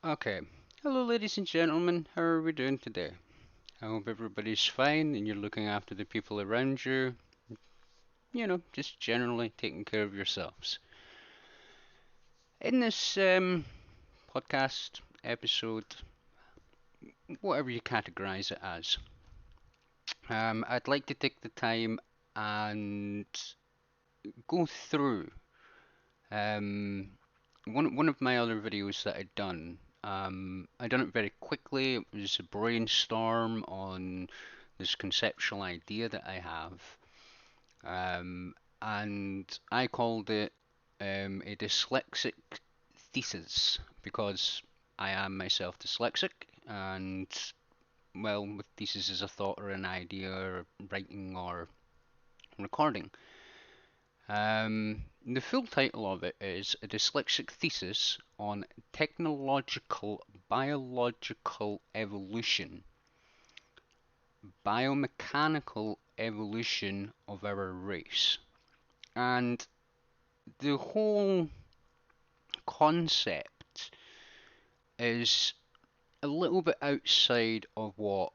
Okay. Hello, ladies and gentlemen. How are we doing today? I hope everybody's fine and you're looking after the people around you. Just generally taking care of yourselves. In this podcast episode, whatever you categorize it as, I'd like to take the time and go through um, one of my other videos that I'd done. I done it very quickly. It was a brainstorm on this conceptual idea that I have, and I called it a dyslexic thesis because I am myself dyslexic, and well, with thesis is a thought or an idea or writing or recording. The full title of it is A Dyslexic Thesis on Technological Biological Evolution, Biomechanical Evolution of Our Race. And the whole concept is a little bit outside of what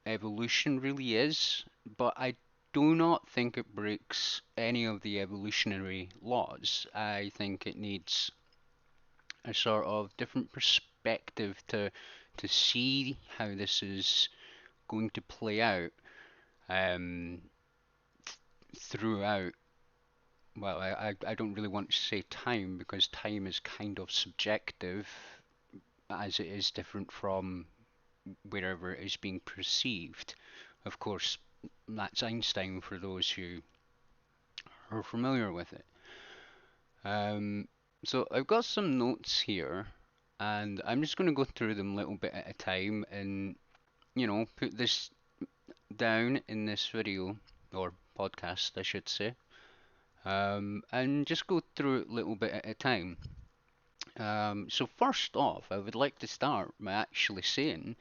evolution really is, but I do not think it breaks any of the evolutionary laws. I think it needs a sort of different perspective to see how this is going to play out um, throughout. Well, I don't really want to say time because time is kind of subjective as it is different from wherever it is being perceived. Of course, that's Einstein for those who are familiar with it. Um, so I've got some notes here, and I'm just going to go through them a little bit at a time, and put this down in this video or podcast, I should say, and just go through it a little bit at a time. So first off, I would like to start by actually saying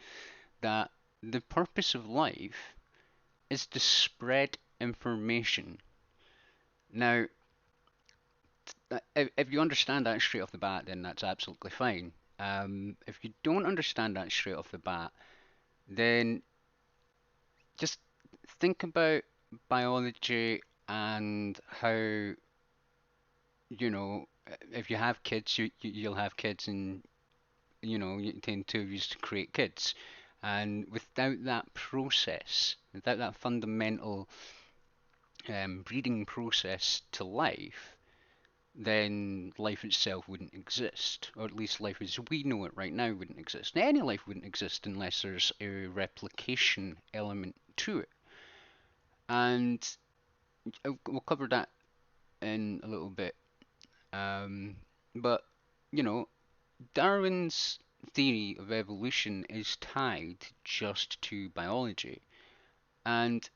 that the purpose of life is to spread information. Now, if you understand that straight off the bat, then that's absolutely fine. If you don't understand that straight off the bat, then just think about biology and how, if you have kids, you'll have kids, and you tend to use to create kids. And without that process, without that fundamental breeding process to life, then life itself wouldn't exist, or at least life as we know it right now wouldn't exist. Now, any life wouldn't exist unless there's a replication element to it. And we'll cover that in a little bit. Um, but, you know, Darwin's theory of evolution is tied just to biology. And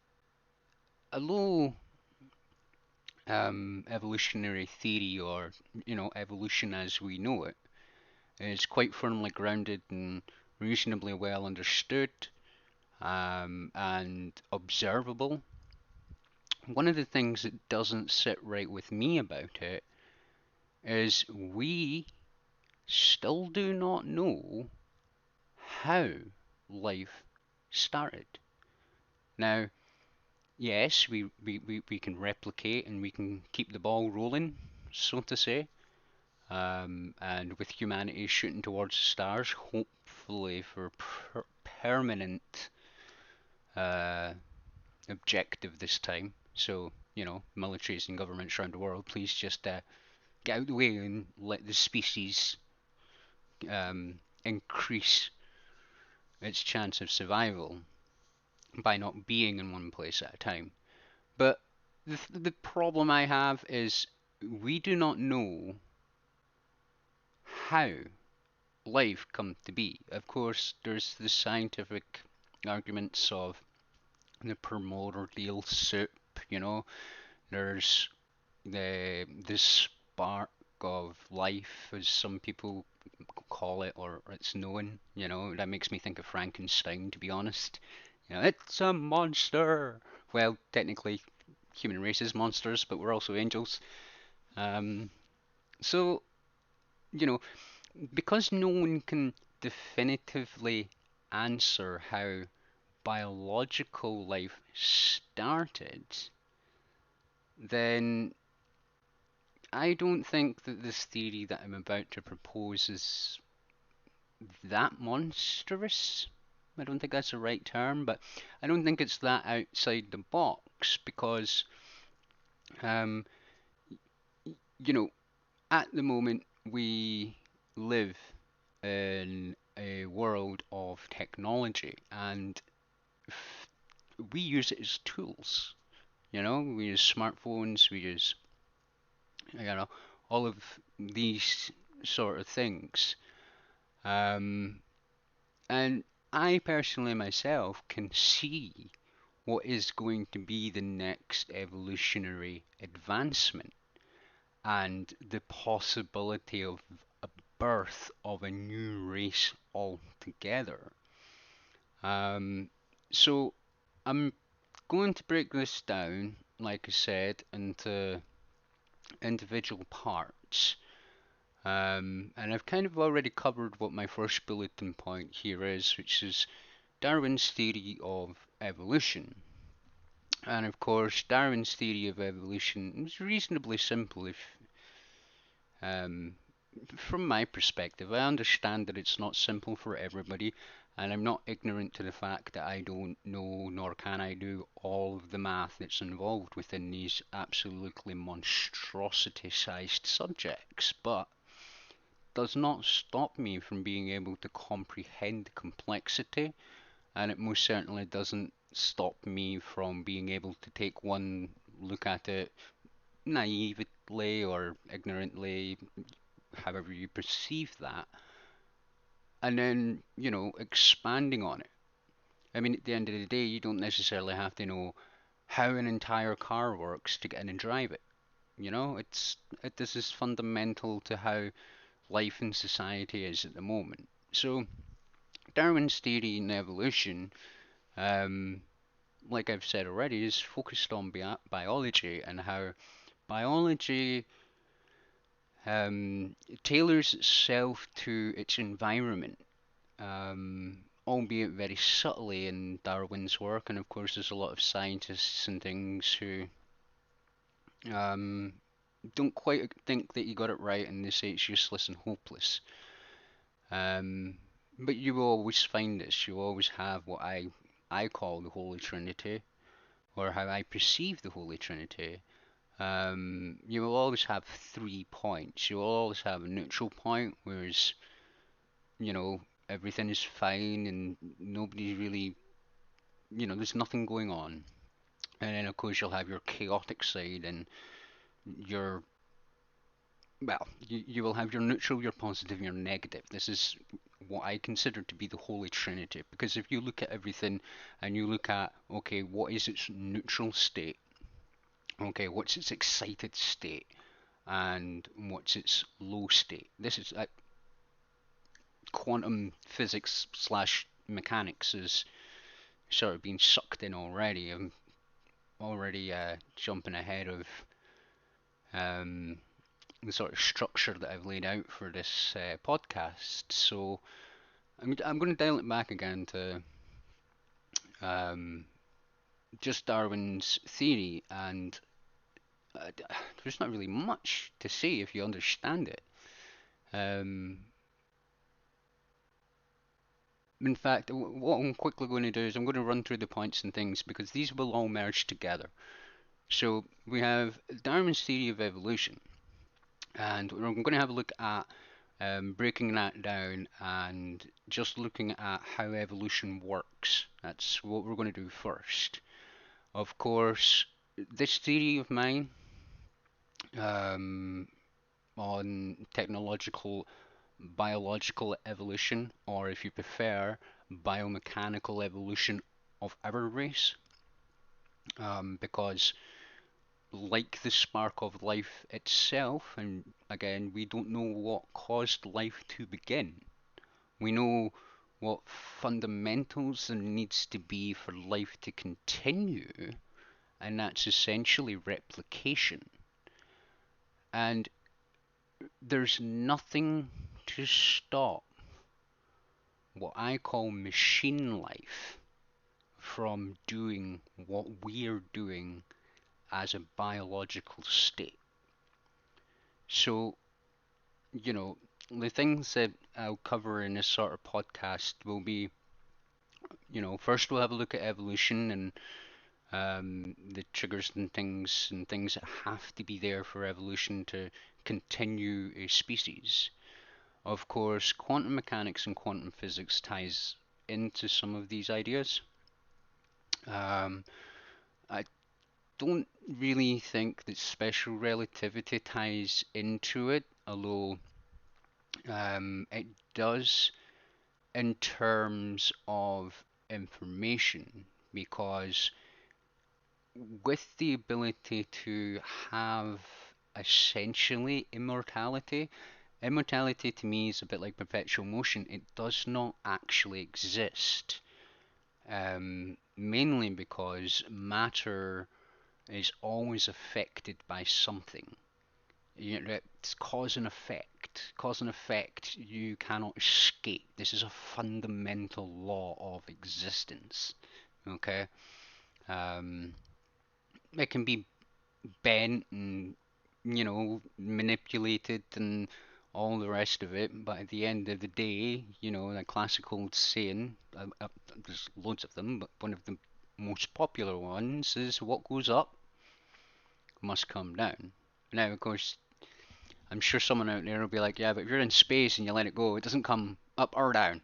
although evolutionary theory, or evolution as we know it, is quite firmly grounded and reasonably well understood and observable, one of the things that doesn't sit right with me about it is we still do not know how life started. Now, yes, we can replicate and we can keep the ball rolling, so to say, and with humanity shooting towards the stars, hopefully for permanent uh, objective this time. So, militaries and governments around the world, please just get out of the way and let the species um, increase its chance of survival by not being in one place at a time. But the problem I have is we do not know how life come to be. Of course, there's the scientific arguments of the primordial soup, you know. There's the spark of life, as some people call it, or it's known. That makes me think of Frankenstein, to be honest. It's a monster. Well, technically, human race is monsters, but we're also angels. Um, so, you know, because no one can definitively answer how biological life started, then I don't think that this theory that I'm about to propose is that monstrous. I don't think that's the right term, but I don't think it's that outside the box because, um, you know, at the moment we live in a world of technology and we use it as tools. We use smartphones, we use, all of these sort of things. Um, and I personally myself can see what is going to be the next evolutionary advancement and the possibility of a birth of a new race altogether. So I'm going to break this down, like I said, into individual parts. And I've kind of already covered what my first bulletin point here is, which is Darwin's theory of evolution. And of course, Darwin's theory of evolution is reasonably simple um, from my perspective. I understand that it's not simple for everybody, and I'm not ignorant to the fact that I don't know nor can I do all of the math that's involved within these absolutely monstrosity-sized subjects, but does not stop me from being able to comprehend complexity, and it most certainly doesn't stop me from being able to take one look at it naively or ignorantly, however you perceive that, and then, expanding on it. I mean, at the end of the day, you don't necessarily have to know how an entire car works to get in and drive it. This is fundamental to how life and society is at the moment. So, Darwin's theory in evolution, um, like I've said already, is focused on biology and how biology tailors itself to its environment, albeit very subtly in Darwin's work. And of course, there's a lot of scientists and things who um, don't quite think that you got it right and they say it's useless and hopeless. But you will always find this. You always have what I call the Holy Trinity, or how I perceive the Holy Trinity. You will always have 3 points. You will always have a neutral point, whereas, everything is fine and nobody really, there's nothing going on. And then, of course, you'll have your chaotic side and your, well, you will have your neutral, your positive, your negative. This is what I consider to be the Holy Trinity. Because if you look at everything and you look at, okay, what is its neutral state? Okay, what's its excited state? And what's its low state? This is quantum physics slash mechanics is sort of being sucked in already. I'm already jumping ahead of the sort of structure that I've laid out for this podcast. So I'm going to dial it back again to um, just Darwin's theory, and there's not really much to say if you understand it. In fact, what I'm quickly going to do is I'm going to run through the points and things because these will all merge together. So we have Darwin's theory of evolution, and we're going to have a look at breaking that down and just looking at how evolution works. That's what we're going to do first. Of course, this theory of mine on biological evolution, or if you prefer, biomechanical evolution of our race, because like the spark of life itself, and again, we don't know what caused life to begin. We know what fundamentals there needs to be for life to continue, and that's essentially replication. And there's nothing to stop what I call machine life from doing what we're doing as a biological state. So, you know, the things that I'll cover in this sort of podcast will be, first we'll have a look at evolution and the triggers and things that have to be there for evolution to continue a species. Of course, quantum mechanics and quantum physics ties into some of these ideas. Um, I don't really think that special relativity ties into it, although it does in terms of information, because with the ability to have essentially immortality, immortality to me is a bit like perpetual motion. It does not actually exist, mainly because matter is always affected by something. It's cause and effect. Cause and effect you cannot escape. This is a fundamental law of existence. Okay? Um, it can be bent and, manipulated and all the rest of it, but at the end of the day, the classical saying, there's loads of them, but one of the most popular ones is what goes up must come down. Now, of course, I'm sure someone out there will be like, yeah, but if you're in space and you let it go, it doesn't come up or down.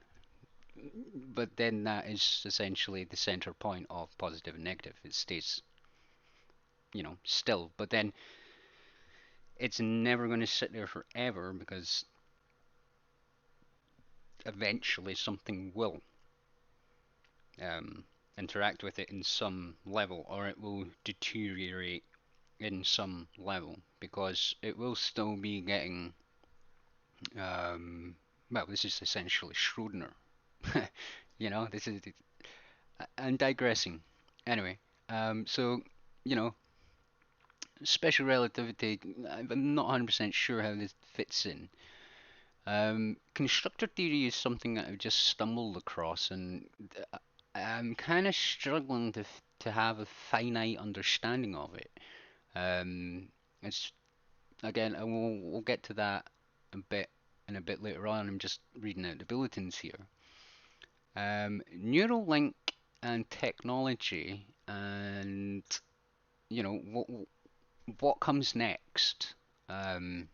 But then that is essentially the center point of positive and negative. It stays, still. But then it's never going to sit there forever because eventually something will um, interact with it in some level, or it will deteriorate in some level because it will still be getting. Well, this is essentially Schrödinger. This is. I'm digressing. Anyway, so you know, special relativity. I'm not 100% sure how this fits in. Constructor theory is something that I've just stumbled across, and I'm kind of struggling to have a finite understanding of it. Um, it's again, we'll get to that a bit later on. I'm just reading out the bulletins here. Neuralink and technology, and what comes next. Um,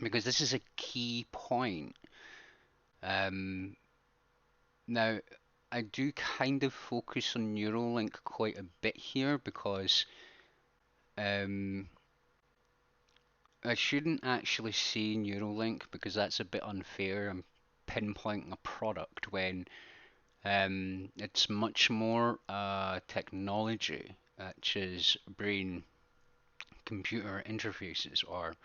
because this is a key point. Um, Now, I do kind of focus on Neuralink quite a bit here because um, I shouldn't actually say Neuralink because that's a bit unfair. I'm pinpointing a product when it's much more technology, which is brain computer interfaces, or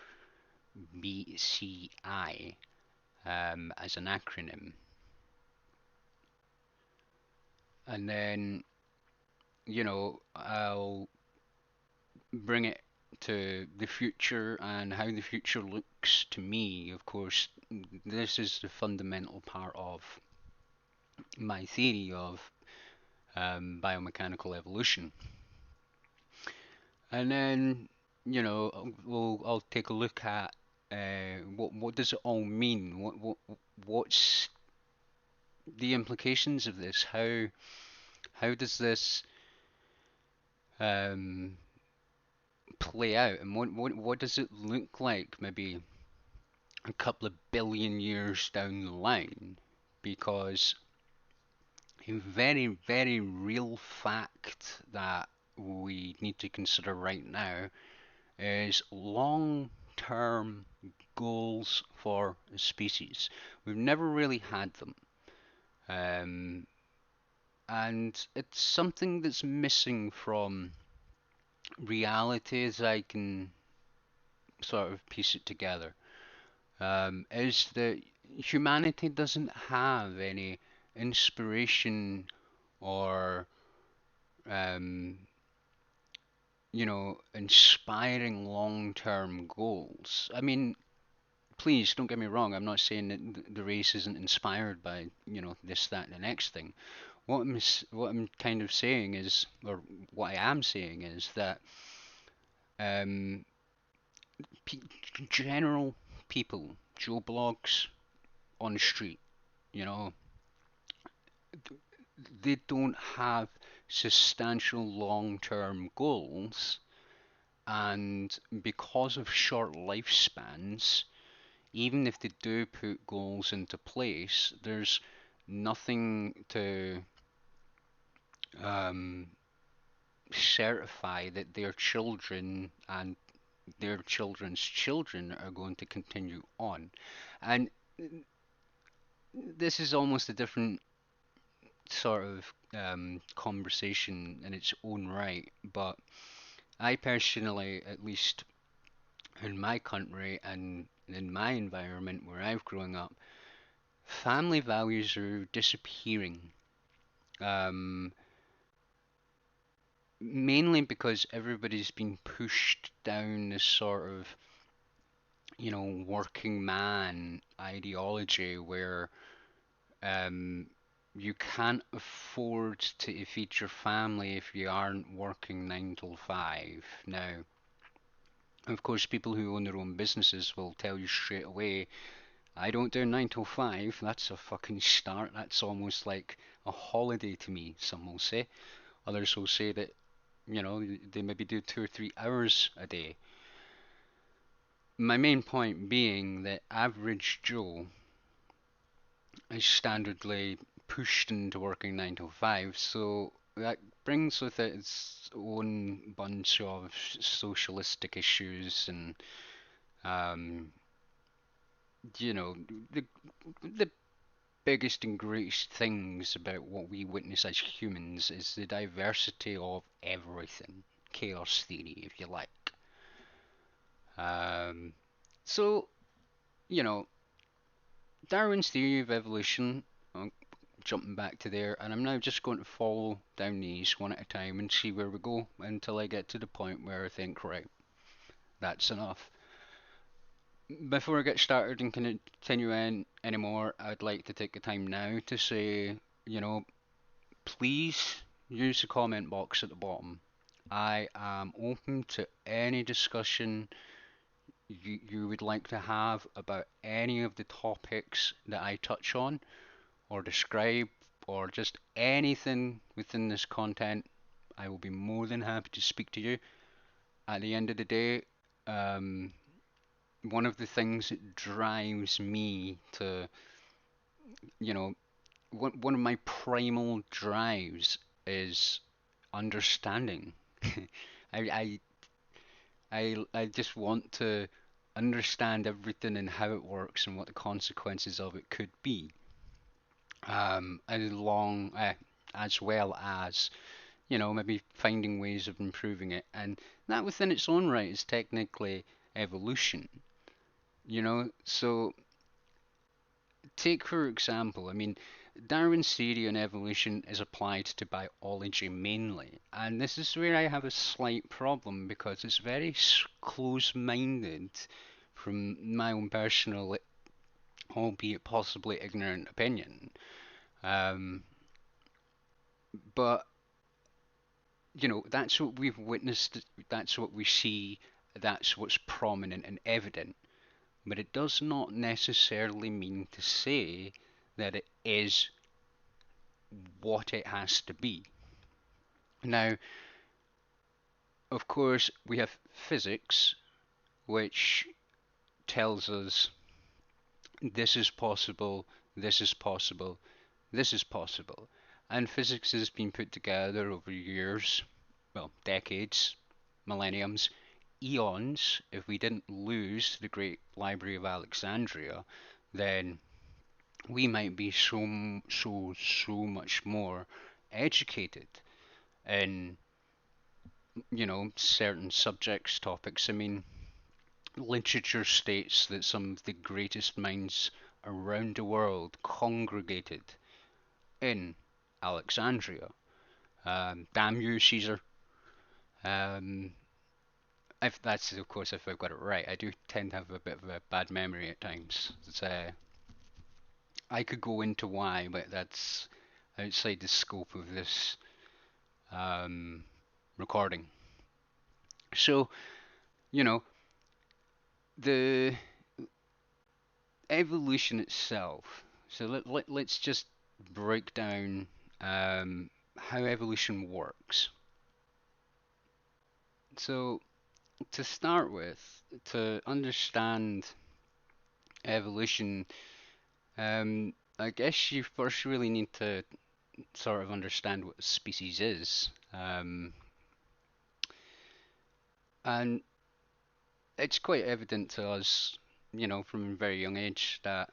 BCI as an acronym. And then, I'll bring it to the future and how the future looks to me. Of course, this is the fundamental part of my theory of biomechanical evolution. And then, I'll take a look at what does it all mean? What's the implications of this? How does this um, play out, and what does it look like maybe a couple of billion years down the line? Because a very, very real fact that we need to consider right now is long-term goals for a species. We've never really had them. Um, and it's something that's missing from reality as I can sort of piece it together. Is that humanity doesn't have any inspiration or um, inspiring long-term goals. I mean, please don't get me wrong. I'm not saying that the race isn't inspired by, this, that, and the next thing. What I'm kind of saying is, or what I am saying is that um, pe general people, Joe Blogs on the street, you know, they don't have substantial long-term goals, and because of short lifespans, even if they do put goals into place, there's nothing to um, certify that their children and their children's children are going to continue on. And this is almost a different sort of conversation in its own right, but I personally, at least in my country and in my environment where I've grown up, family values are disappearing. Um, Mainly because everybody's been pushed down this sort of, working man ideology where um, you can't afford to feed your family if you aren't working 9 till 5. Now, of course, people who own their own businesses will tell you straight away, I don't do 9 till 5. That's a fucking start. That's almost like a holiday to me, some will say. Others will say that, they maybe do 2 or 3 hours a day. My main point being that average Joe is standardly pushed into working 9 till 5, so that brings with it its own bunch of socialistic issues and um, you know the biggest and greatest things about what we witness as humans is the diversity of everything. Chaos theory, if you like. Um, so, you know, Darwin's theory of evolution, I'm jumping back to there, and I'm now just going to follow down these one at a time and see where we go until I get to the point where I think, right, that's enough. Before I get started and continue on anymore, I'd like to take the time now to say, you know, please use the comment box at the bottom. I am open to any discussion you would like to have about any of the topics that I touch on or describe or just anything within this content. I will be more than happy to speak to you. At the end of the day, um, one of the things that drives me to, you know, one of my primal drives is understanding. I, I just want to understand everything and how it works and what the consequences of it could be. As well as, maybe finding ways of improving it. And that within its own right is technically evolution, So take, for example, I mean, Darwin's theory on evolution is applied to biology mainly, and this is where I have a slight problem because it's very close-minded from my own personal, albeit possibly ignorant opinion. Um, but that's what we've witnessed, that's what we see, that's what's prominent and evident. But it does not necessarily mean to say that it is what it has to be. Now, of course, we have physics, which tells us this is possible, this is possible, this is possible. And physics has been put together over years, well, decades, millenniums, eons. If we didn't lose the Great Library of Alexandria, then we might be so much more educated in, certain subjects, topics. I mean, literature states that some of the greatest minds around the world congregated in Alexandria. Damn you, Caesar. Um, if that's of course if I've got it right. I do tend to have a bit of a bad memory at times. I could go into why, but that's outside the scope of this um, recording. So, you know, the evolution itself. So let's just break down how evolution works. So, to start with, to understand evolution, I guess you first really need to sort of understand what a species is. And it's quite evident to us, from a very young age that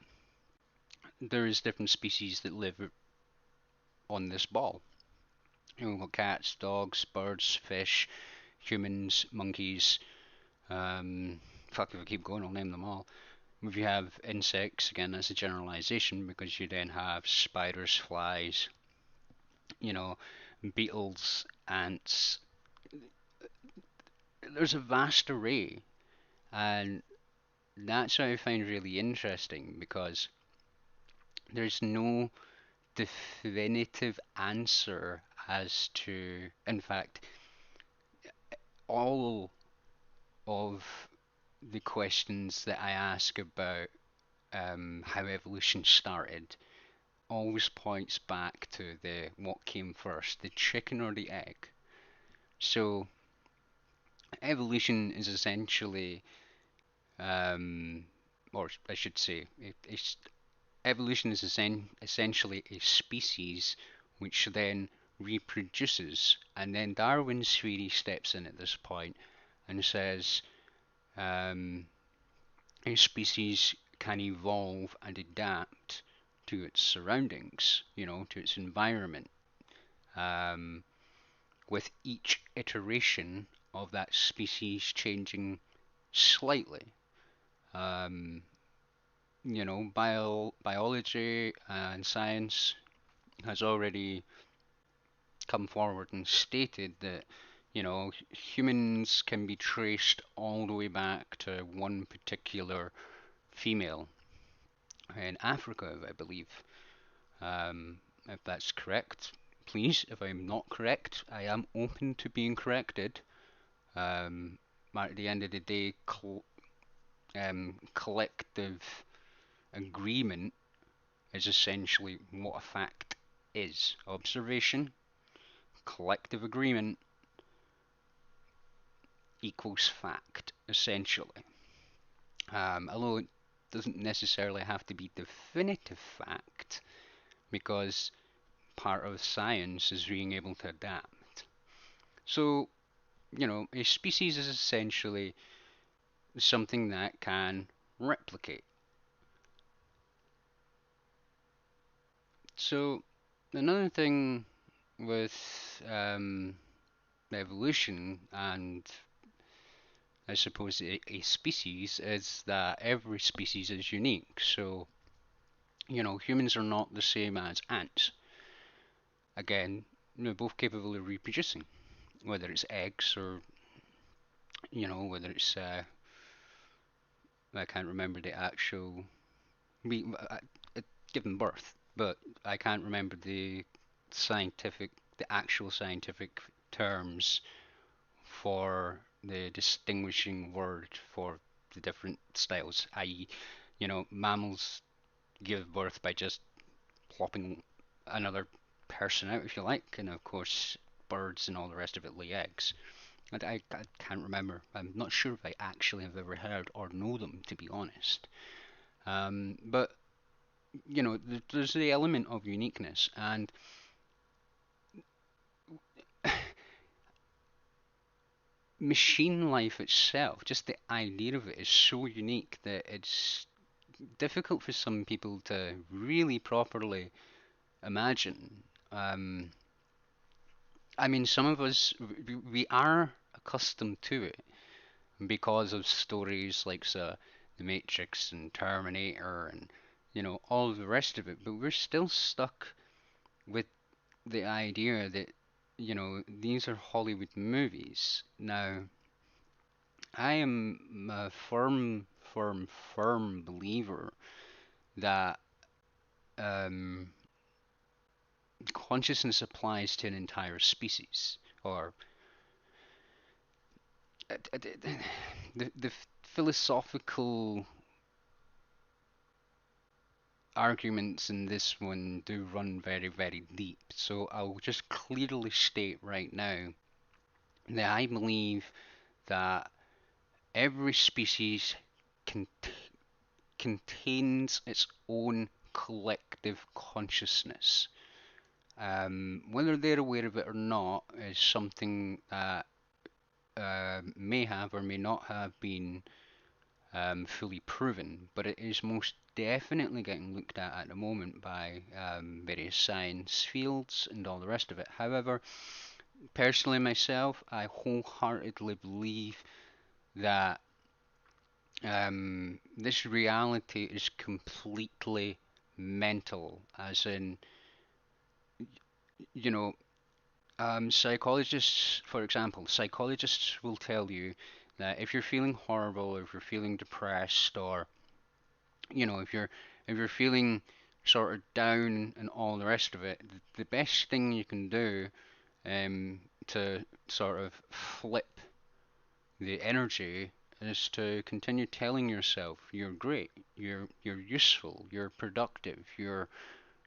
there is different species that live on this ball. We've got cats, dogs, birds, fish, humans, monkeys. Um, Fuck, if I keep going, I'll name them all. If you have insects, again, that's a generalization because you then have spiders, flies, you know, beetles, ants. There's a vast array, and that's what I find really interesting because there's no definitive answer as to, in fact, all of the questions that I ask about how evolution started always points back to the what came first, the chicken or the egg. So evolution is essentially, um, or I should say, evolution is essentially a species which then reproduces, and then Darwin's theory steps in at this point and says um, a species can evolve and adapt to its surroundings, to its environment, um, with each iteration of that species changing slightly. Um, biology and science has already come forward and stated that, humans can be traced all the way back to one particular female in Africa, I believe. If that's correct, please, if I'm not correct, I am open to being corrected. At the end of the day, collective agreement is essentially what a fact is. Observation, collective agreement equals fact, essentially. Although it doesn't necessarily have to be definitive fact, because part of science is being able to adapt. So, a species is essentially something that can replicate. So, another thing with evolution and I suppose a species is that every species is unique. So, humans are not the same as ants. Again, both capable of reproducing, whether it's eggs or, whether it's, I can't remember the actual, we, given birth, but I can't remember the actual scientific terms for the distinguishing word for the different styles, i.e., mammals give birth by just plopping another person out, if you like, and of course, birds and all the rest of it lay eggs. And I can't remember. I'm not sure if I actually have ever heard or know them, to be honest. But there's the element of uniqueness, and machine life itself, just the idea of it, is so unique that it's difficult for some people to really properly imagine. Um, I mean, some of us, we are accustomed to it because of stories like The Matrix and Terminator and, all the rest of it, but we're still stuck with the idea that, these are Hollywood movies. Now, I am a firm believer that um, consciousness applies to an entire species, or the philosophical arguments in this one do run very, very deep. So I'll just clearly state right now that I believe that every species can contains its own collective consciousness. Whether they're aware of it or not is something that may have or may not have been fully proven, but it is most definitely getting looked at the moment by various science fields and all the rest of it. However, personally myself, I wholeheartedly believe that this reality is completely mental, as in, you know, psychologists, for example, psychologists will tell you that if you're feeling horrible, or if you're feeling depressed, or if you're feeling sort of down and all the rest of it, the best thing you can do to sort of flip the energy is to continue telling yourself you're great, you're useful, you're productive,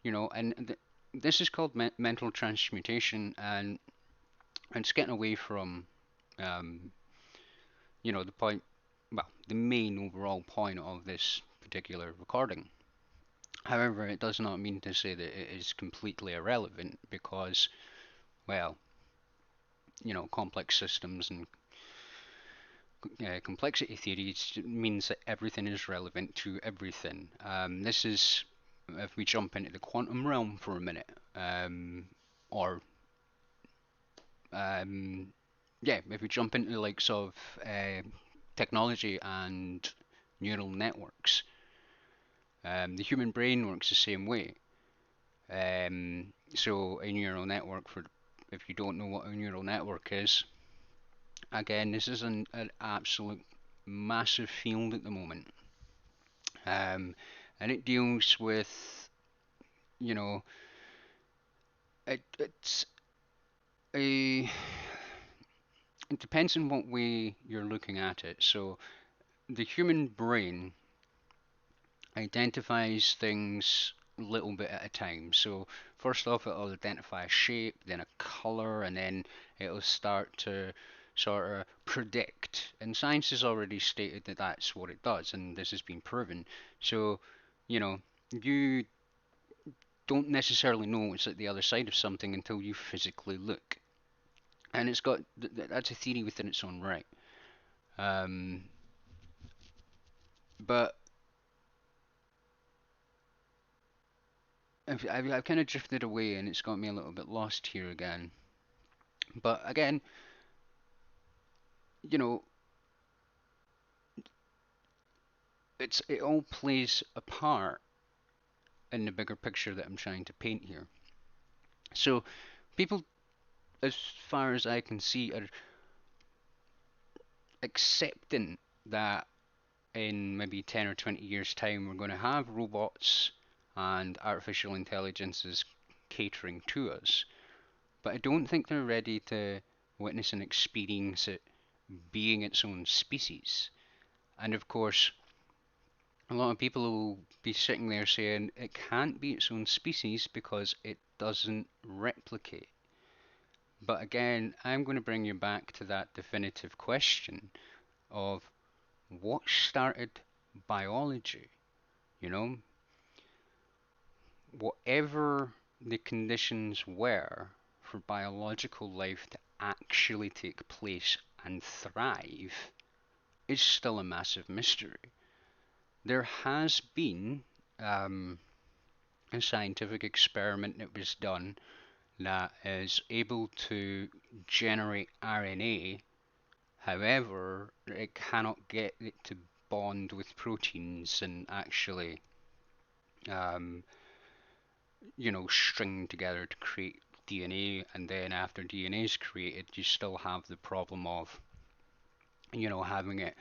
and this is called mental transmutation, and it's getting away from um, the point, well, the main overall point of this particular recording. However, it does not mean to say that it is completely irrelevant because, well, complex systems and complexity theories means that everything is relevant to everything. This is, if we jump into the quantum realm for a minute, or if we jump into the likes of technology and neural networks, the human brain works the same way. So a neural network, for if you don't know what a neural network is, again, this is an absolute massive field at the moment, and it deals with, you know, it's a it depends on what way you're looking at it. So the human brain identifies things a little bit at a time. So first off, it'll identify a shape, then a color, and then it'll start to sort of predict. And science has already stated that that's what it does, and this has been proven. So, you know, you don't necessarily know what's at the other side of something until you physically look. And it's got that's a theory within its own right. Um, but I've kind of drifted away, and it's got me a little bit lost here again. But again, you know, it all plays a part in the bigger picture that I'm trying to paint here. So people, as far as I can see, are accepting that in maybe 10 or 20 years' time we're going to have robots and artificial intelligences catering to us. But I don't think they're ready to witness and experience it being its own species. And of course, a lot of people will be sitting there saying it can't be its own species because it doesn't replicate. But again, I'm going to bring you back to that definitive question of what started biology. You know, whatever the conditions were for biological life to actually take place and thrive is still a massive mystery. There has been a scientific experiment that was done that is able to generate RNA. However, it cannot get it to bond with proteins and actually, um, string together to create DNA. And then after DNA is created, you still have the problem of having it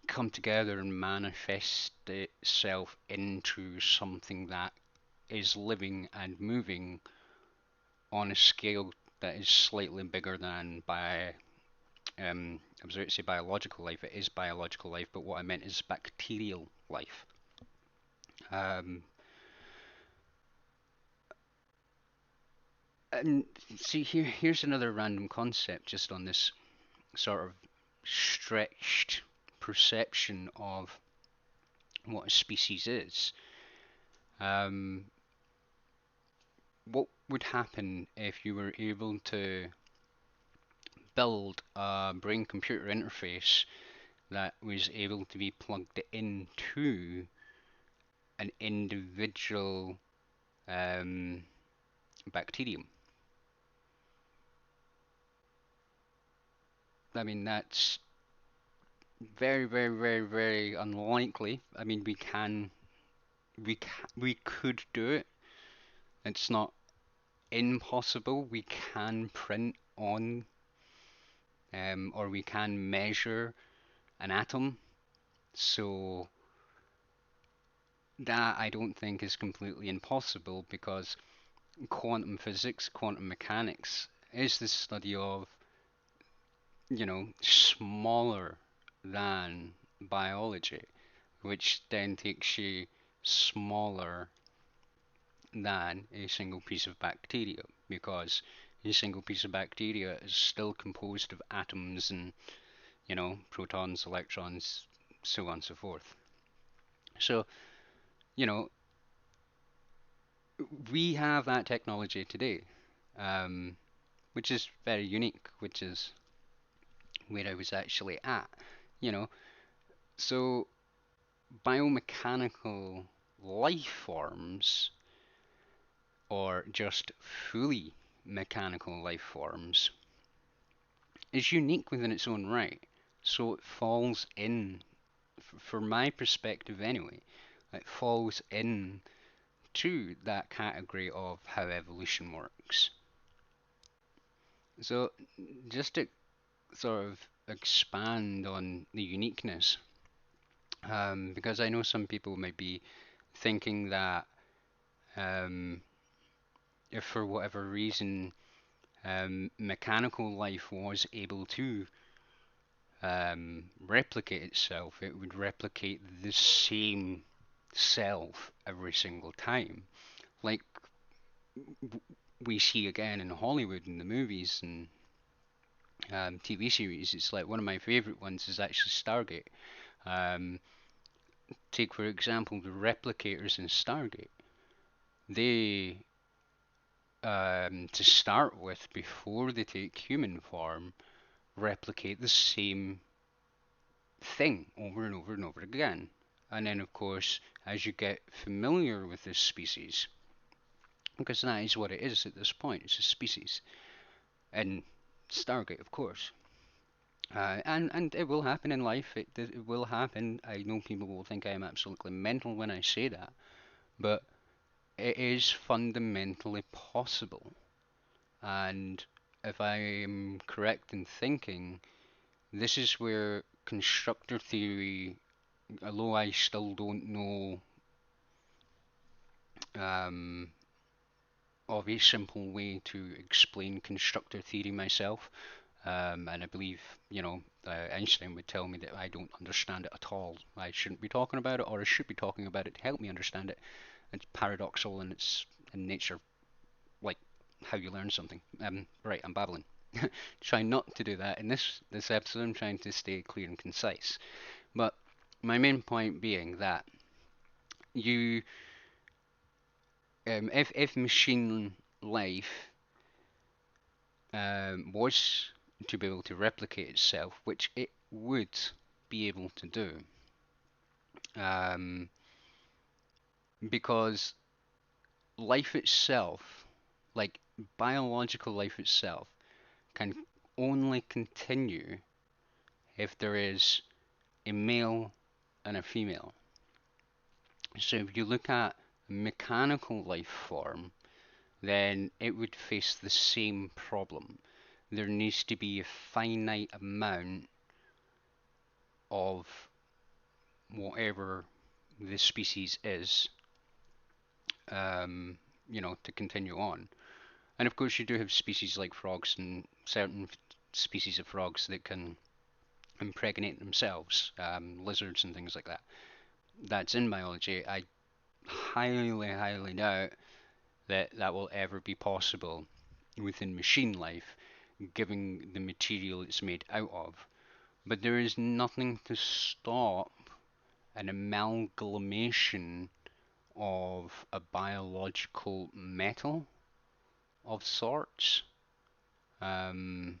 come together and manifest itself into something that is living and moving on a scale that is slightly bigger than I was about to say biological life. It is biological life, but what I meant is bacterial life. Um, and see, here's another random concept just on this sort of stretched perception of what a species is. Um, what would happen if you were able to build a brain computer interface that was able to be plugged into an individual um, bacterium? I mean, that's very, very, very, very unlikely. I mean, we could do it. It's not impossible. We can print on, or we can measure an atom. So that I don't think is completely impossible because quantum physics, quantum mechanics is the study of, smaller than biology, which then takes you smaller than a single piece of bacteria, because a single piece of bacteria is still composed of atoms and, protons, electrons, so on and so forth. So, you know, we have that technology today, um, which is very unique, which is where I was actually at, you know. So, biomechanical life forms, or just fully mechanical life forms, is unique within its own right. So it falls in, for my perspective anyway, it falls in to that category of how evolution works. So just to sort of expand on the uniqueness, because I know some people might be thinking that um, if for whatever reason mechanical life was able to replicate itself, it would replicate the same self every single time. Like we see again in Hollywood in the movies and TV series. It's like one of my favorite ones is actually Stargate. Um, Take for example the replicators in Stargate. They, to start with, before they take human form, replicate the same thing over and over and over again. And then, of course, as you get familiar with this species, because that is what it is at this point, it's a species, and Stargate, of course. And it will happen in life. It will happen. I know people will think I am absolutely mental when I say that, but it is fundamentally possible. And if I am correct in thinking, this is where constructor theory, although I still don't know um, of a simple way to explain constructor theory myself, and I believe, Einstein would tell me that I don't understand it at all. I shouldn't be talking about it, or I should be talking about it to help me understand it. It's paradoxical and it's in nature, like how you learn something. Right, I'm babbling. Trying not to do that in this episode. I'm trying to stay clear and concise. But my main point being that you, if machine life was to be able to replicate itself, which it would be able to do, um, because life itself, like biological life itself, can only continue if there is a male and a female. So if you look at a mechanical life form, then it would face the same problem. There needs to be a finite amount of whatever the species is, to continue on. And of course, you do have species like frogs and certain species of frogs that can impregnate themselves, lizards and things like that. That's in biology. I highly, highly doubt that that will ever be possible within machine life, given the material it's made out of. But there is nothing to stop an amalgamation of a biological metal of sorts. Um,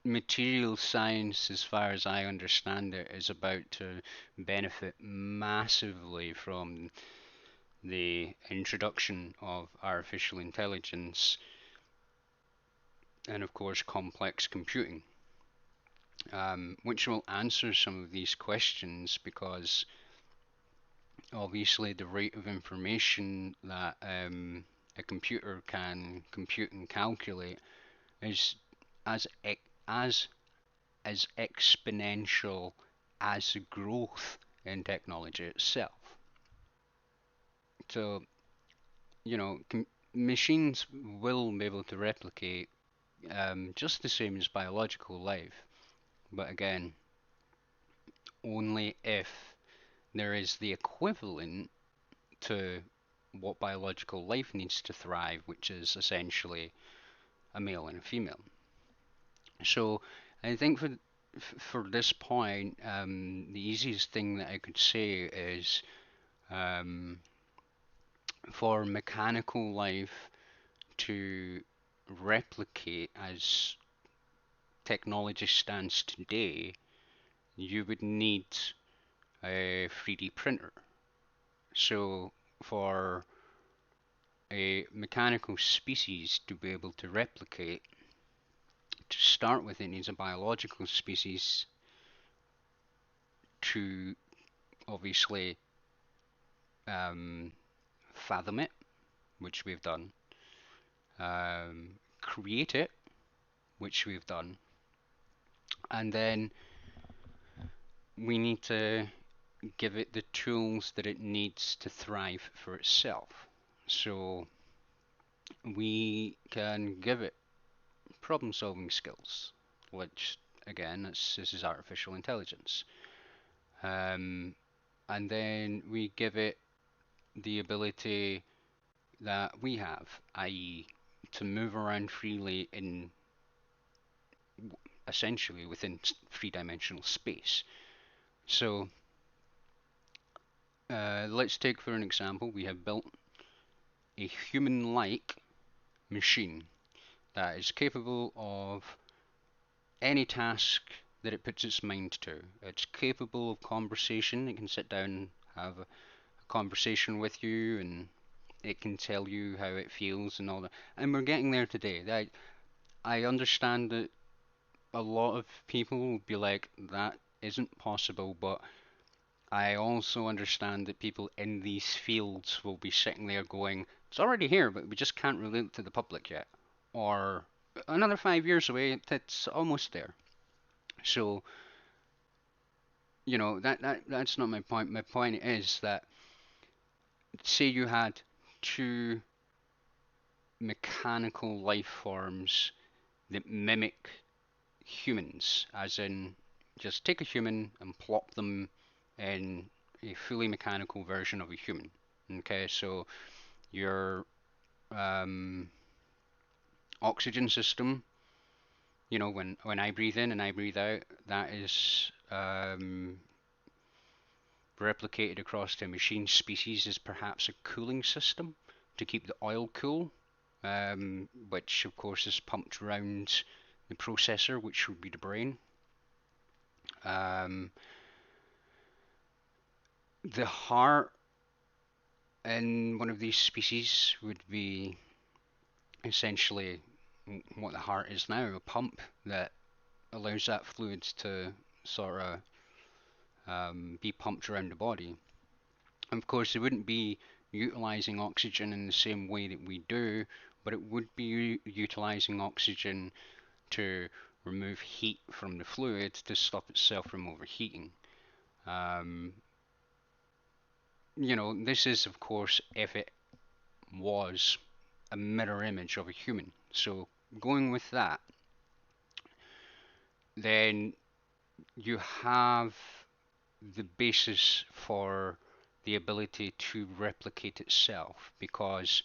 Material science, as far as I understand it, is about to benefit massively from the introduction of artificial intelligence and, of course, complex computing, which will answer some of these questions because obviously the rate of information that a computer can compute and calculate is as as as exponential as the growth in technology itself. So, you know, machines will be able to replicate just the same as biological life, but again, only if there is the equivalent to what biological life needs to thrive, which is essentially a male and a female. So I think for this point, the easiest thing that I could say is um, for mechanical life to replicate as technology stands today, you would need a 3D printer. So for a mechanical species to be able to replicate, to start with, it needs a biological species to obviously fathom it, which we've done, create it, which we've done, and then we need to give it the tools that it needs to thrive for itself. So we can give it problem solving skills, which again, this is artificial intelligence. And then we give it the ability that we have, i.e., to move around freely in essentially within three-dimensional space. So let's take for an example, we have built a human-like machine that is capable of any task that it puts its mind to. It's capable of conversation. It can sit down and have a conversation with you, and it can tell you how it feels and all that. And we're getting there today. I understand that a lot of people will be like, that isn't possible, but I also understand that people in these fields will be sitting there going, it's already here, but we just can't relate it to the public yet. Or another 5 years away, it's almost there. So, that's not my point. My point is that say you had two mechanical life forms that mimic humans, as in just take a human and plop them in a fully mechanical version of a human. Okay, so your oxygen system, when I breathe in and I breathe out, that is replicated across the machine species as perhaps a cooling system to keep the oil cool, which of course is pumped around the processor, which would be the brain. The heart in one of these species would be essentially what the heart is now, a pump that allows that fluid to sort of be pumped around the body. And of course, it wouldn't be utilizing oxygen in the same way that we do, but it would be utilizing oxygen to remove heat from the fluid to stop itself from overheating. Um, this is, of course, if it was a mirror image of a human. So going with that, then you have the basis for the ability to replicate itself, because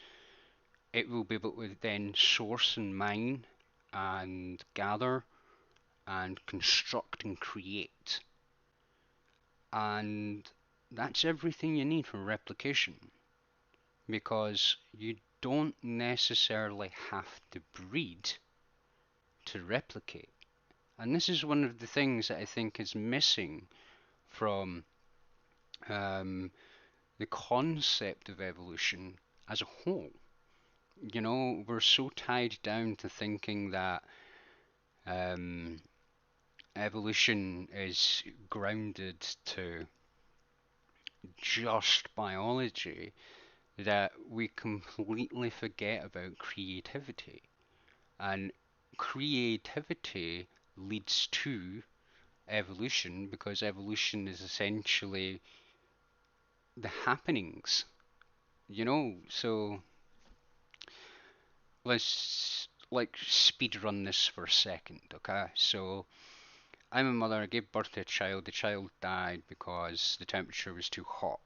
it will be able to then source and mine and gather and construct and create. And that's everything you need for replication, because you don't necessarily have to breed to replicate. And this is one of the things that I think is missing from the concept of evolution as a whole. We're so tied down to thinking that um, evolution is grounded to just biology that we completely forget about creativity. And creativity leads to evolution, because evolution is essentially the happenings, So let's like speed run this for a second, okay? So I'm a mother. I gave birth to a child. The child died because the temperature was too hot.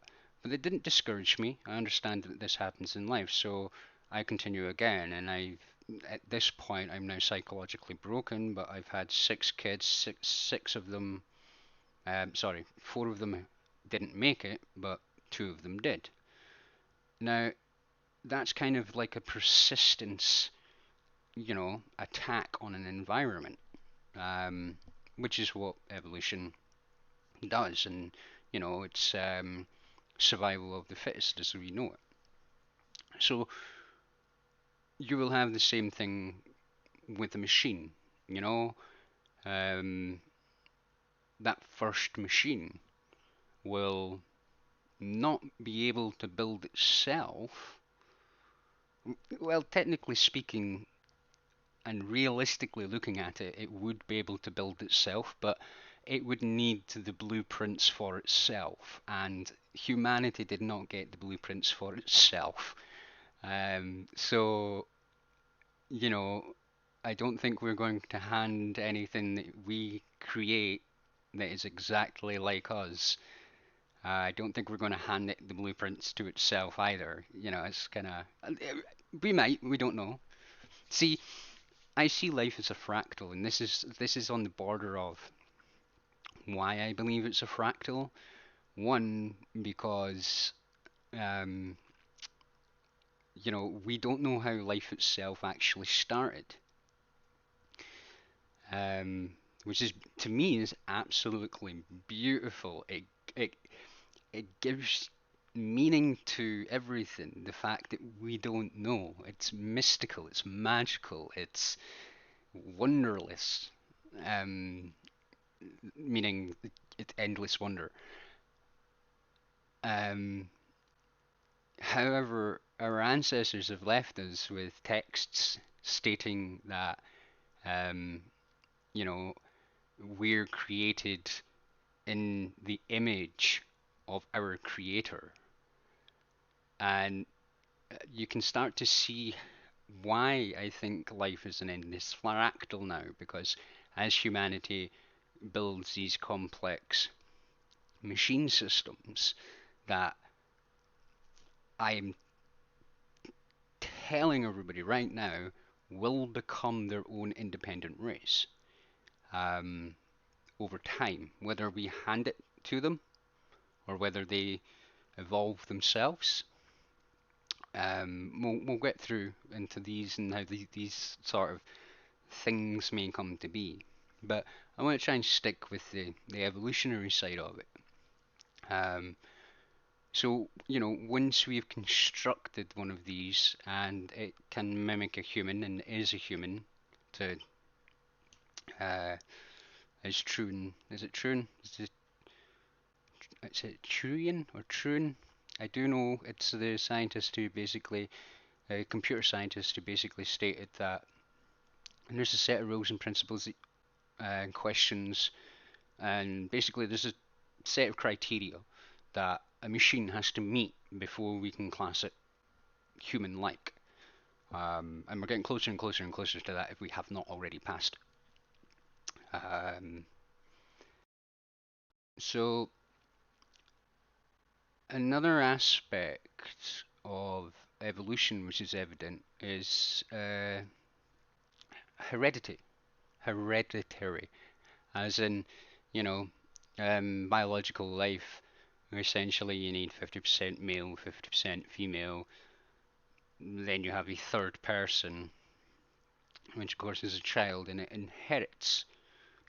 But it didn't discourage me. I understand that this happens in life, so I continue again. And at this point, I'm now psychologically broken. But I've had 6 kids. Six of them, sorry, 4 of them didn't make it, but 2 of them did. Now that's kind of like a persistence, attack on an environment, um, which is what evolution does, and it's survival of the fittest as we know it. So you will have the same thing with the machine. You know, um, that first machine will not be able to build itself. Well, technically speaking, and realistically looking at it, it would be able to build itself, but it would need the blueprints for itself, and humanity did not get the blueprints for itself. So, you know, I don't think we're going to hand anything that we create that is exactly like us. I don't think we're going to hand it the blueprints to itself either. It's kind of, we might, we don't know. See, I see life as a fractal, and this is on the border of why I believe it's a fractal. One, because um, we don't know how life itself actually started, um, which is to me is absolutely beautiful. It it gives meaning to everything. The fact that we don't know, it's mystical, it's magical, it's wonderless. Um, Meaning it's endless wonder. Um, However, our ancestors have left us with texts stating that um, you know we're created in the image of our creator, and you can start to see why I think life is an endless fractal now, because as humanity builds these complex machine systems that I'm telling everybody right now will become their own independent race um, over time, whether we hand it to them or whether they evolve themselves. We'll get through into these and how these sort of things may come to be. But I want to try and stick with the evolutionary side of it. Um, So, once we've constructed one of these and it can mimic a human and is a human to, is Trun, is it Trun? Is it Trurian or Trun? I do know it's the scientist who basically, a computer scientist who basically stated that there's a set of rules and principles that questions, and basically there's a set of criteria that a machine has to meet before we can class it human-like. And we're getting closer and closer and closer to that if we have not already passed it. So another aspect of evolution which is evident is heredity. Hereditary, as in, you know, biological life. Essentially, you need 50% male, 50% female. Then you have a third person, which of course is a child, and it inherits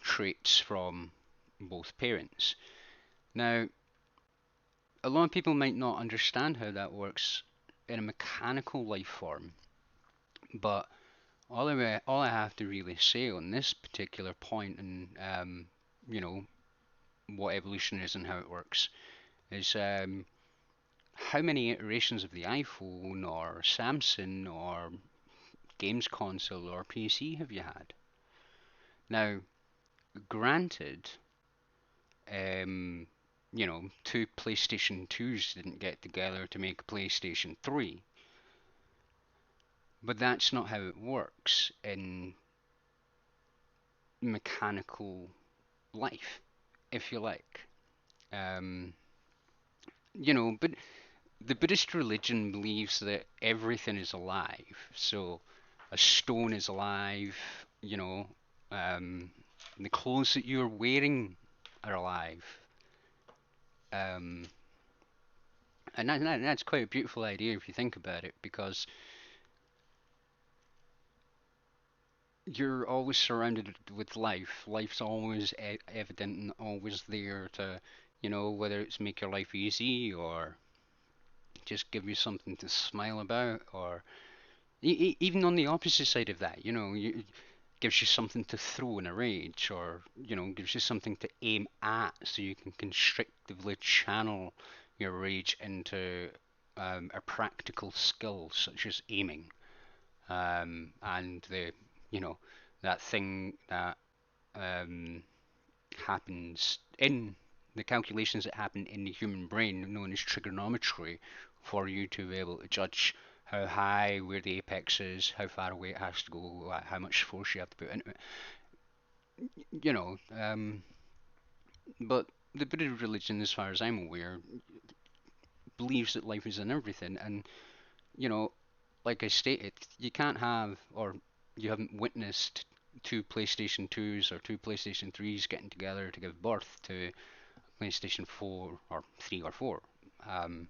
traits from both parents. Now, a lot of people might not understand how that works in a mechanical life form, but all I have to really say on this particular point, and you know, what evolution is and how it works, is how many iterations of the iPhone or Samsung or games console or PC have you had? Now, granted, um, two PlayStation 2s didn't get together to make a PlayStation 3, but that's not how it works in mechanical life, if you like. Um, but the Buddhist religion believes that everything is alive. So a stone is alive, you know, um, the clothes that you're wearing are alive. Um, and that's quite a beautiful idea if you think about it, because you're always surrounded with life. Life's always evident and always there to, whether it's make your life easy or just give you something to smile about, or even on the opposite side of that, gives you something to throw in a rage, or gives you something to aim at, so you can constructively channel your rage into a practical skill such as aiming, and you know that thing that um, happens in the calculations that happen in the human brain, known as trigonometry, for you to be able to judge how high, where the apex is, how far away it has to go, how much force you have to put into it. But the Buddhist religion, as far as I'm aware, believes that life is in everything. And, you know, like I stated, you can't have, or you haven't witnessed two PlayStation 2s or two PlayStation 3s getting together to give birth to PlayStation 4 or 3 or 4. Um,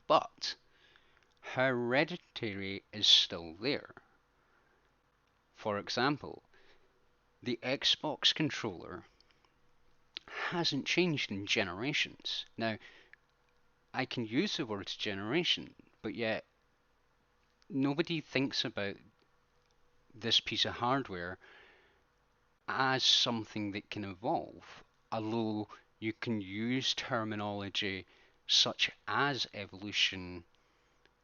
but hereditary is still there. For example, the Xbox controller hasn't changed in generations. Now, I can use the word generation, but yet nobody thinks about this piece of hardware as something that can evolve, although you can use terminology such as evolution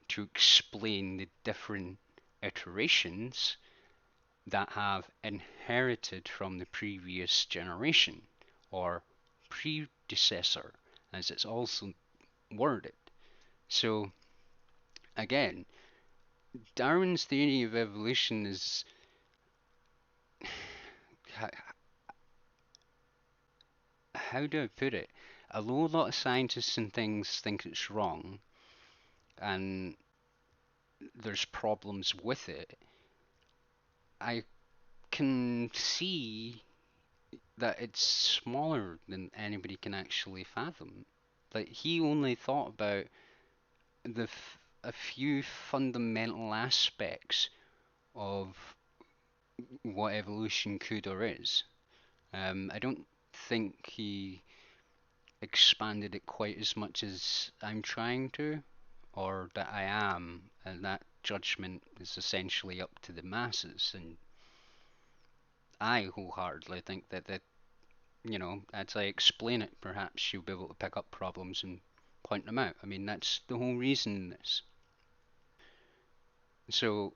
to explain the different iterations that have inherited from the previous generation, or predecessor, as it's also worded. So, again, Darwin's theory of evolution is, how do I put it? Although a lot of scientists and things think it's wrong, and there's problems with it, I can see that it's smaller than anybody can actually fathom. Like, he only thought about a few fundamental aspects of what evolution could or is. I don't think he expanded it quite as much as I'm trying to, or that I am, and that judgment is essentially up to the masses. And I wholeheartedly think that as I explain it, perhaps you'll be able to pick up problems and point them out. I mean, that's the whole reason in this. So,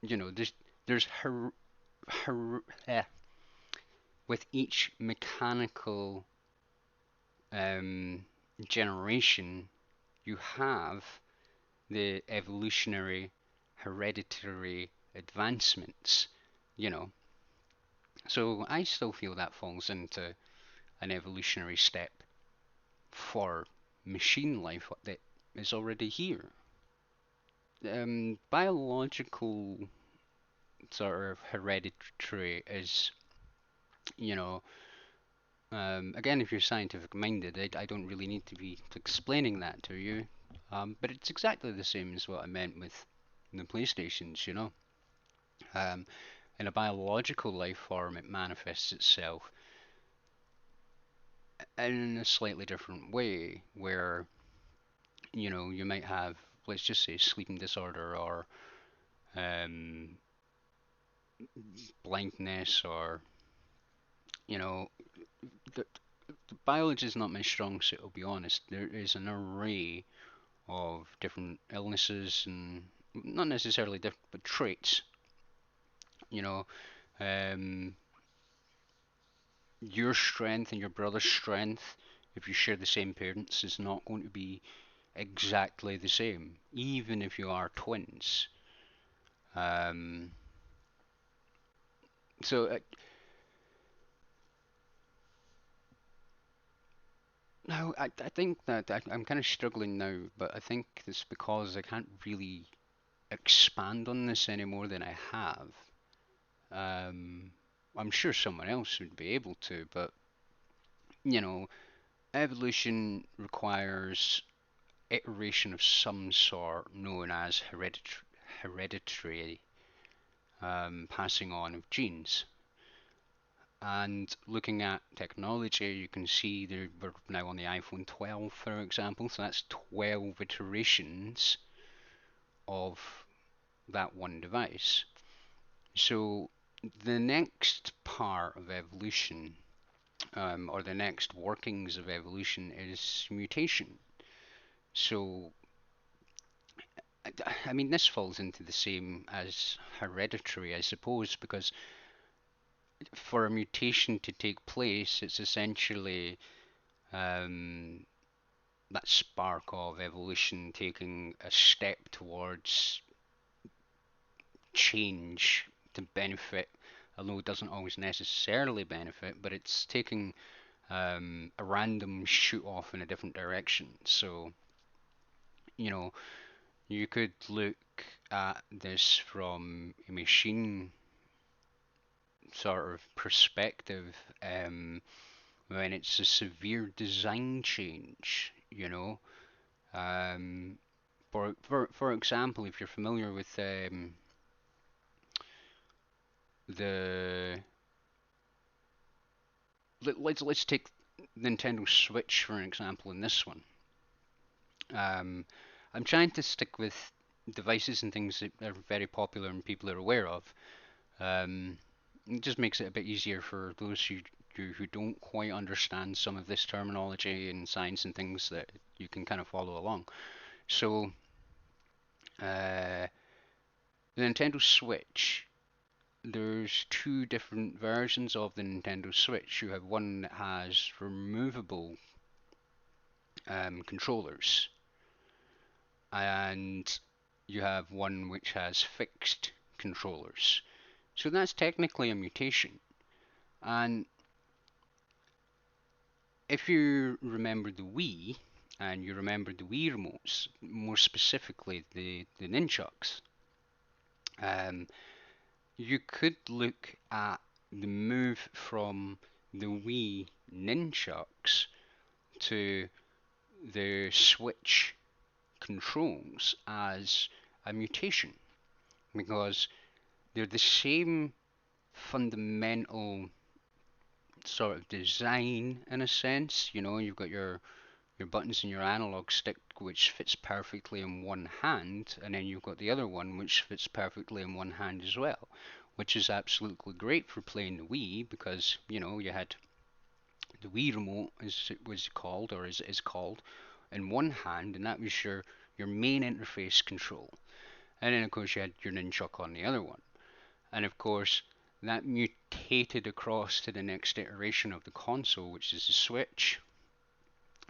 there's her, with each mechanical generation, you have the evolutionary hereditary advancements, you know. So I still feel that falls into an evolutionary step for machine life that is already here. Biological sort of hereditary is, you know, again, if you're scientific minded, I don't really need to be explaining that to you. But it's exactly the same as what I meant with the PlayStations, you know. Um, in a biological life form, it manifests itself in a slightly different way, where, you know, you might have, let's just say, sleeping disorder or um, blindness, or, you know, the, the biology is not my strong suit, I'll be honest. There is an array of different illnesses, and not necessarily different, but traits. You know, um, your strength and your brother's strength, if you share the same parents, is not going to be exactly the same, even if you are twins. Um, so no, I think that I'm kind of struggling now, but I think it's because I can't really expand on this any more than I have. Um, I'm sure someone else would be able to, but you know, evolution requires iteration of some sort known as hereditary passing on of genes. And looking at technology, you can see that we're now on the iPhone 12, for example, so that's 12 iterations of that one device. So the next part of evolution, or the next workings of evolution, is mutation. So, I mean, this falls into the same as hereditary, I suppose, because for a mutation to take place, it's essentially um, that spark of evolution taking a step towards change to benefit, although it doesn't always necessarily benefit, but it's taking a random shoot off in a different direction. So, you know, you could look at this from a machine sort of perspective, when it's a severe design change, you know. Um, for example, if you're familiar with the let's take Nintendo Switch for an example in this one. Um, I'm trying to stick with devices and things that are very popular and people are aware of. It just makes it a bit easier for those who don't quite understand some of this terminology and science and things, that you can kind of follow along. So, the Nintendo Switch, there's two different versions of the Nintendo Switch. You have one that has removable controllers, and you have one which has fixed controllers. So that's technically a mutation. And if you remember the Wii, and you remember the Wii remotes, more specifically the nunchucks, um, you could look at the move from the Wii nunchucks to the Switch controls as a mutation, because they're the same fundamental sort of design in a sense. You know, you've got your buttons and your analog stick, which fits perfectly in one hand, and then you've got the other one which fits perfectly in one hand as well, which is absolutely great for playing the Wii, because you know you had the Wii remote, as it was called, or as it is called, in one hand, and that was your main interface control, and then of course you had your nunchuck on the other one, and of course that mutated across to the next iteration of the console, which is the Switch.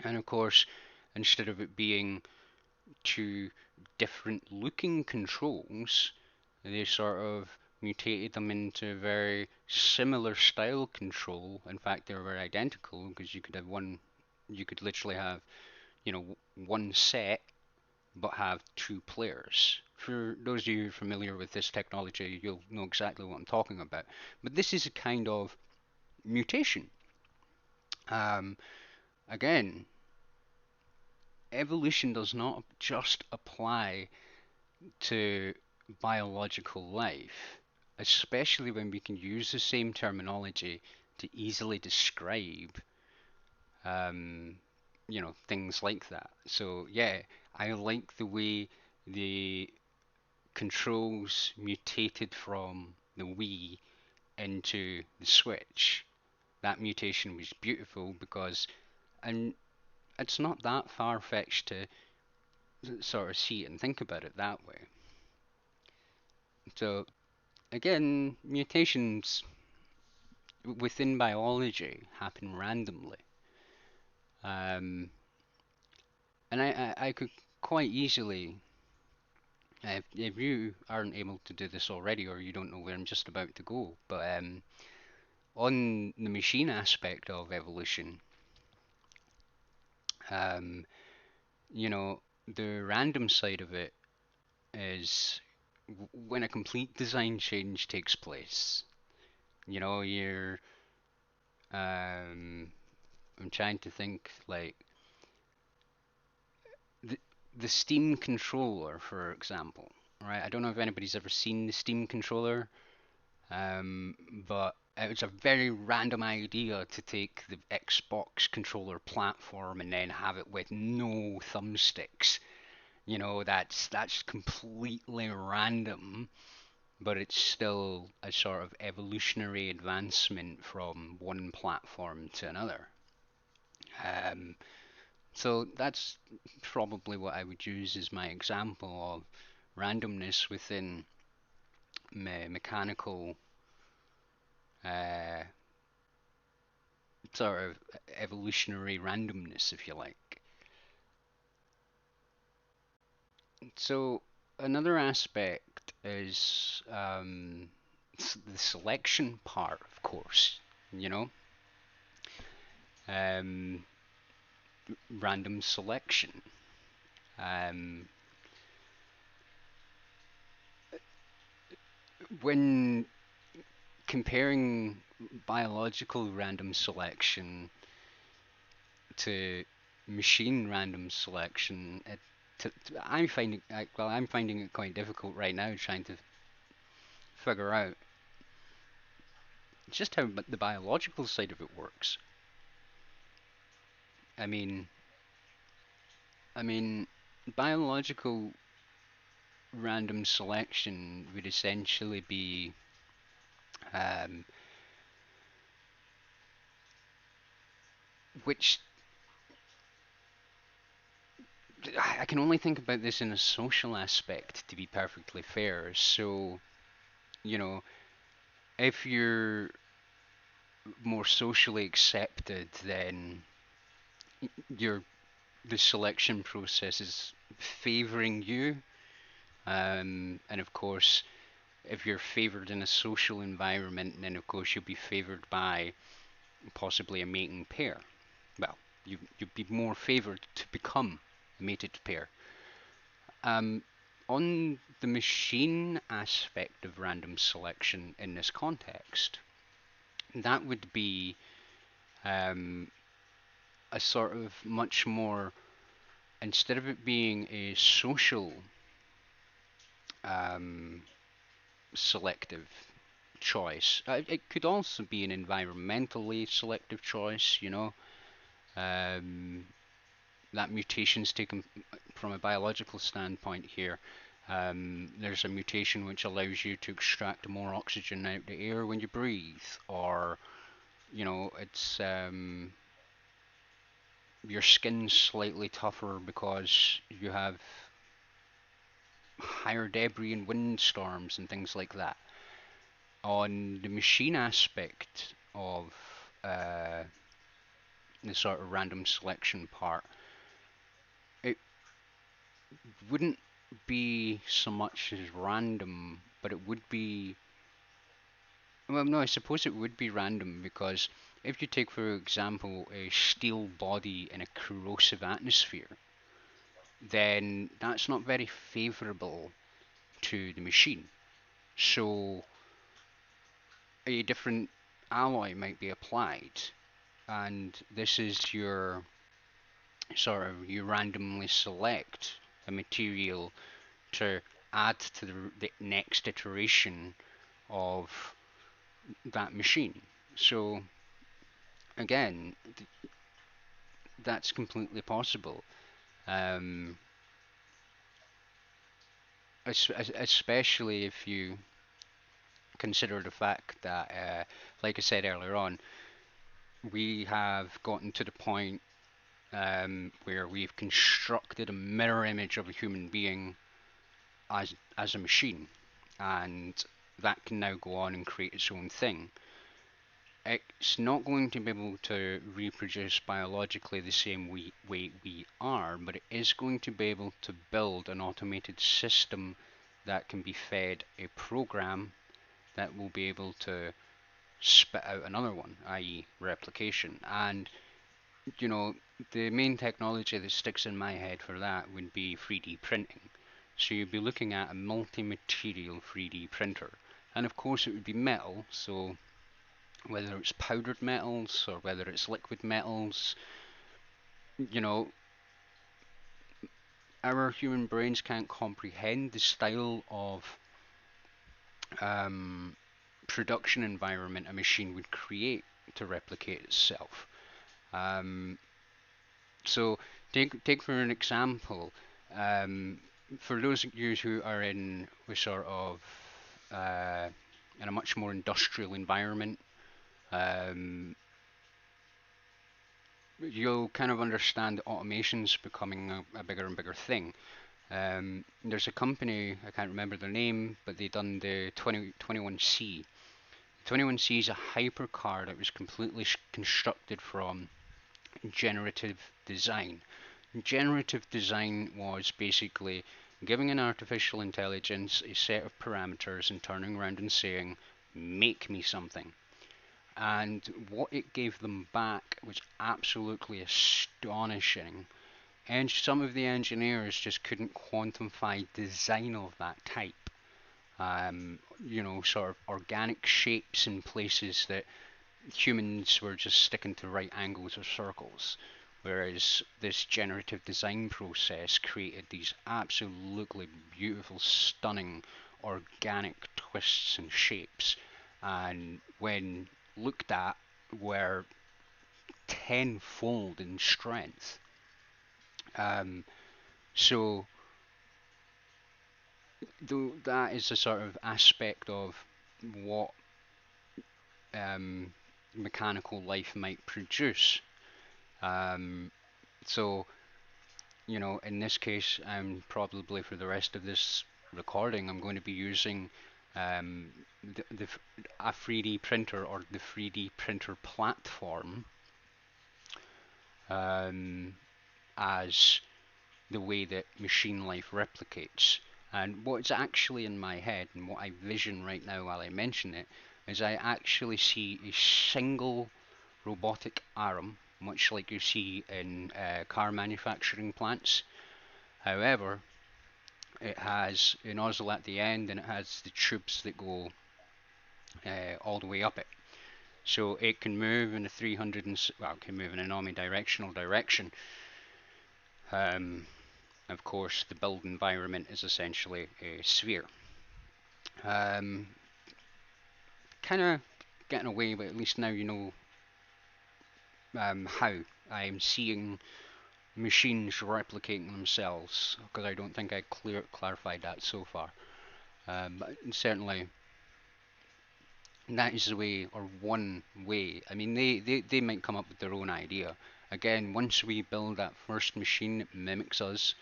And of course, instead of it being two different looking controls, they sort of mutated them into a very similar style control. In fact, they were very identical because you could literally have, one set but have two players. For those of you familiar with this technology, you'll know exactly what I'm talking about. But this is a kind of mutation. Um, Again, evolution does not just apply to biological life, especially when we can use the same terminology to easily describe, um, things like that. So yeah, I like the way the controls mutated from the Wii into the Switch. That mutation was beautiful because, and it's not that far-fetched to sort of see it and think about it that way. So again, mutations within biology happen randomly. Um, and I could quite easily, if you aren't able to do this already or you don't know where I'm just about to go, but on the machine aspect of evolution, um, the random side of it is when a complete design change takes place. You're, I'm trying to think like the, the Steam controller, for example, right? I don't know if anybody's ever seen the Steam controller, but it was a very random idea to take the Xbox controller platform and then have it with no thumbsticks. That's completely random, but it's still a sort of evolutionary advancement from one platform to another. Um, so that's probably what I would use as my example of randomness within mechanical, uh, sort of evolutionary randomness, if you like. So another aspect is the selection part, of course. You know, um, random selection. Um, when comparing biological random selection to machine random selection, I'm finding it quite difficult right now trying to figure out just how the biological side of it works. I mean, I mean, biological random selection would essentially be, um, which I can only think about this in a social aspect, to be perfectly fair. So, you know, if you're more socially accepted, then your the selection process is favoring you. And of course, if you're favored in a social environment, then of course you'll be favored by possibly a mating pair. Well, you'd be more favored to become a mated pair. Um, on the machine aspect of random selection in this context, that would be um, a sort of much more, instead of it being a social um, selective choice, it could also be an environmentally selective choice, um, that mutation's taken from a biological standpoint here. There's a mutation which allows you to extract more oxygen out the air when you breathe, or it's your skin's slightly tougher because you have higher debris and windstorms and things like that. On the machine aspect of the sort of random selection part, it wouldn't be so much as random, but it would be. Well, no, I suppose it would be random because if you take, for example, a steel body in a corrosive atmosphere, then that's not very favorable to the machine. So a different alloy might be applied, and this is your sort of, you randomly select a material to add to the next iteration of that machine. So again, that's completely possible. Um, Especially if you consider the fact that, like I said earlier on, we have gotten to the point where we've constructed a mirror image of a human being as a machine, and that can now go on and create its own thing. It's not going to be able to reproduce biologically the same way we are, but it is going to be able to build an automated system that can be fed a program that will be able to spit out another one, i.e. replication. And you know, the main technology that sticks in my head for that would be 3D printing. So you'd be looking at a multi-material 3D printer. And of course it would be metal, so whether it's powdered metals or whether it's liquid metals, you know, our human brains can't comprehend the style of um, production environment a machine would create to replicate itself. Um, so take for an example, um, for those of you who are in a sort of uh, in a much more industrial environment, um, you'll kind of understand that automation's becoming a bigger and bigger thing. There's a company, I can't remember their name, but they done the 21C. 21C is a hypercar that was completely constructed from generative design. Generative design was basically giving an artificial intelligence a set of parameters and turning around and saying, make me something. And what it gave them back was absolutely astonishing. And some of the engineers just couldn't quantify design of that type. Sort of organic shapes in places that humans were just sticking to right angles or circles. Whereas this generative design process created these absolutely beautiful, stunning, organic twists and shapes. And when looked at, were tenfold in strength. Um, so that is a sort of aspect of what um, mechanical life might produce. Um, so, in this case, probably for the rest of this recording, I'm going to be using um, a 3D printer, or the 3D printer platform, um, as the way that machine life replicates. And what's actually in my head, and what I vision right now while I mention it, is I actually see a single robotic arm, much like you see in car manufacturing plants. However, it has a nozzle at the end, and it has the tubes that go all the way up it. So it can move in a 300 it can move in an omnidirectional direction. Of course, the build environment is essentially a sphere. Kind of getting away, but at least now you know how I'm seeing machines replicating themselves, because I don't think I clarified that so far. But certainly that is the way, or one way. I mean, they might come up with their own idea. Again, once we build that first machine that mimics us,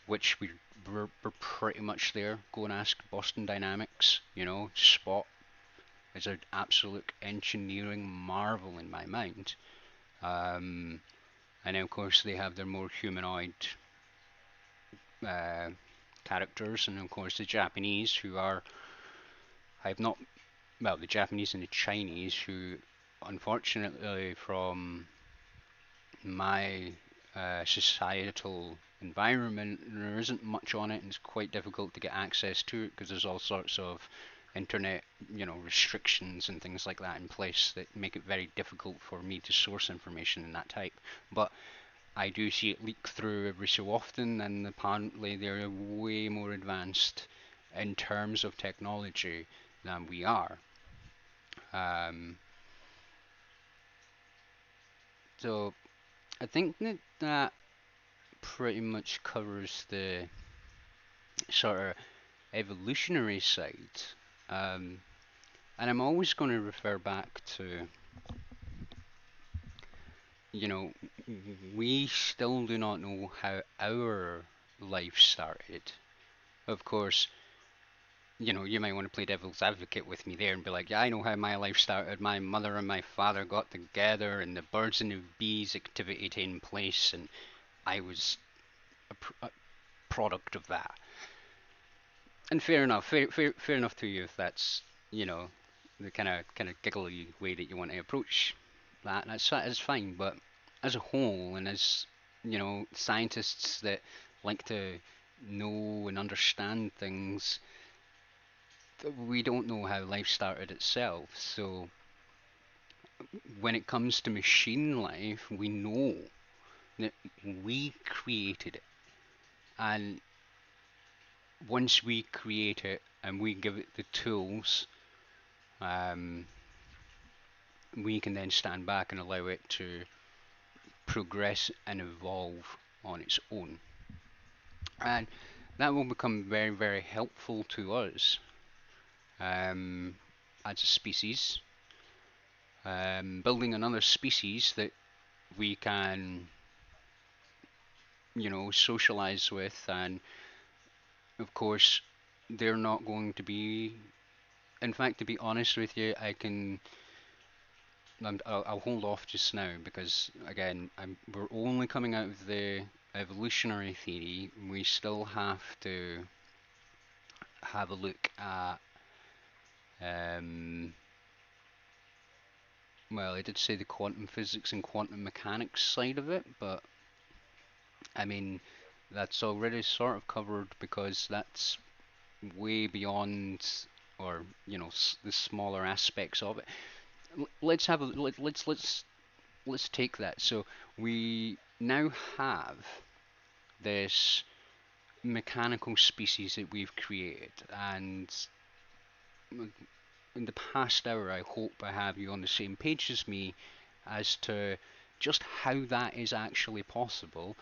which we're pretty much there. Go and ask Boston Dynamics, Spot. is an absolute engineering marvel in my mind. And then of course they have their more humanoid uh, characters, and of course the Japanese, who are, I've not, well, the Japanese and the Chinese, who unfortunately from my societal environment, there isn't much on it, and it's quite difficult to get access to it because there's all sorts of internet, restrictions and things like that in place that make it very difficult for me to source information in that type. But I do see it leak through every so often, and apparently they're way more advanced in terms of technology than we are. Um, so I think that pretty much covers the sort of evolutionary side. Um, and I'm always going to refer back to, you know, we still do not know how our life started. Of course, you might want to play devil's advocate with me there and be like, yeah, I know how my life started. My mother and my father got together, and the birds and the bees activity taking place, and I was a product of that. And fair enough, fair enough to you if that's you know the kind of giggly way that you want to approach that. That's fine. But as a whole, and as scientists that like to know and understand things, we don't know how life started itself. So when it comes to machine life, we know that we created it, and once we create it and we give it the tools, um, we can then stand back and allow it to progress and evolve on its own. And that will become very, very helpful to us um, as a species. Building another species that we can, socialize with, and of course, they're not going to be. In fact, to be honest with you, I'll hold off just now because again, we're only coming out of the evolutionary theory. We still have to have a look at, um, well, I did say the quantum physics and quantum mechanics side of it, but I mean, that's already sort of covered because that's way beyond, or the smaller aspects of it. Let's have a let's take that. So we now have this mechanical species that we've created, and in the past hour, I hope I have you on the same page as me as to just how that is actually possible.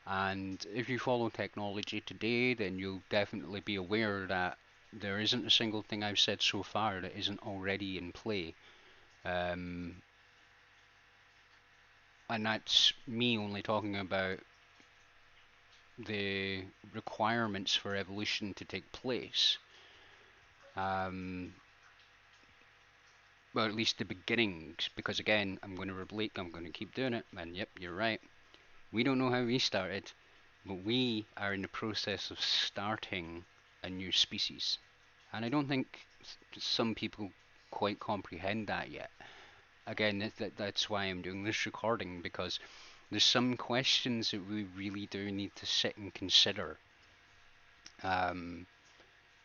And if you follow technology today, then you'll definitely be aware that there isn't a single thing I've said so far that isn't already in play. Um, and that's me only talking about the requirements for evolution to take place. Um, well, at least the beginnings, because again, I'm going to relate, I'm going to keep doing it, and yep, you're right. We don't know how we started, but we are in the process of starting a new species. And I don't think some people quite comprehend that yet. Again, that's why I'm doing this recording, because there's some questions that we really do need to sit and consider. Um,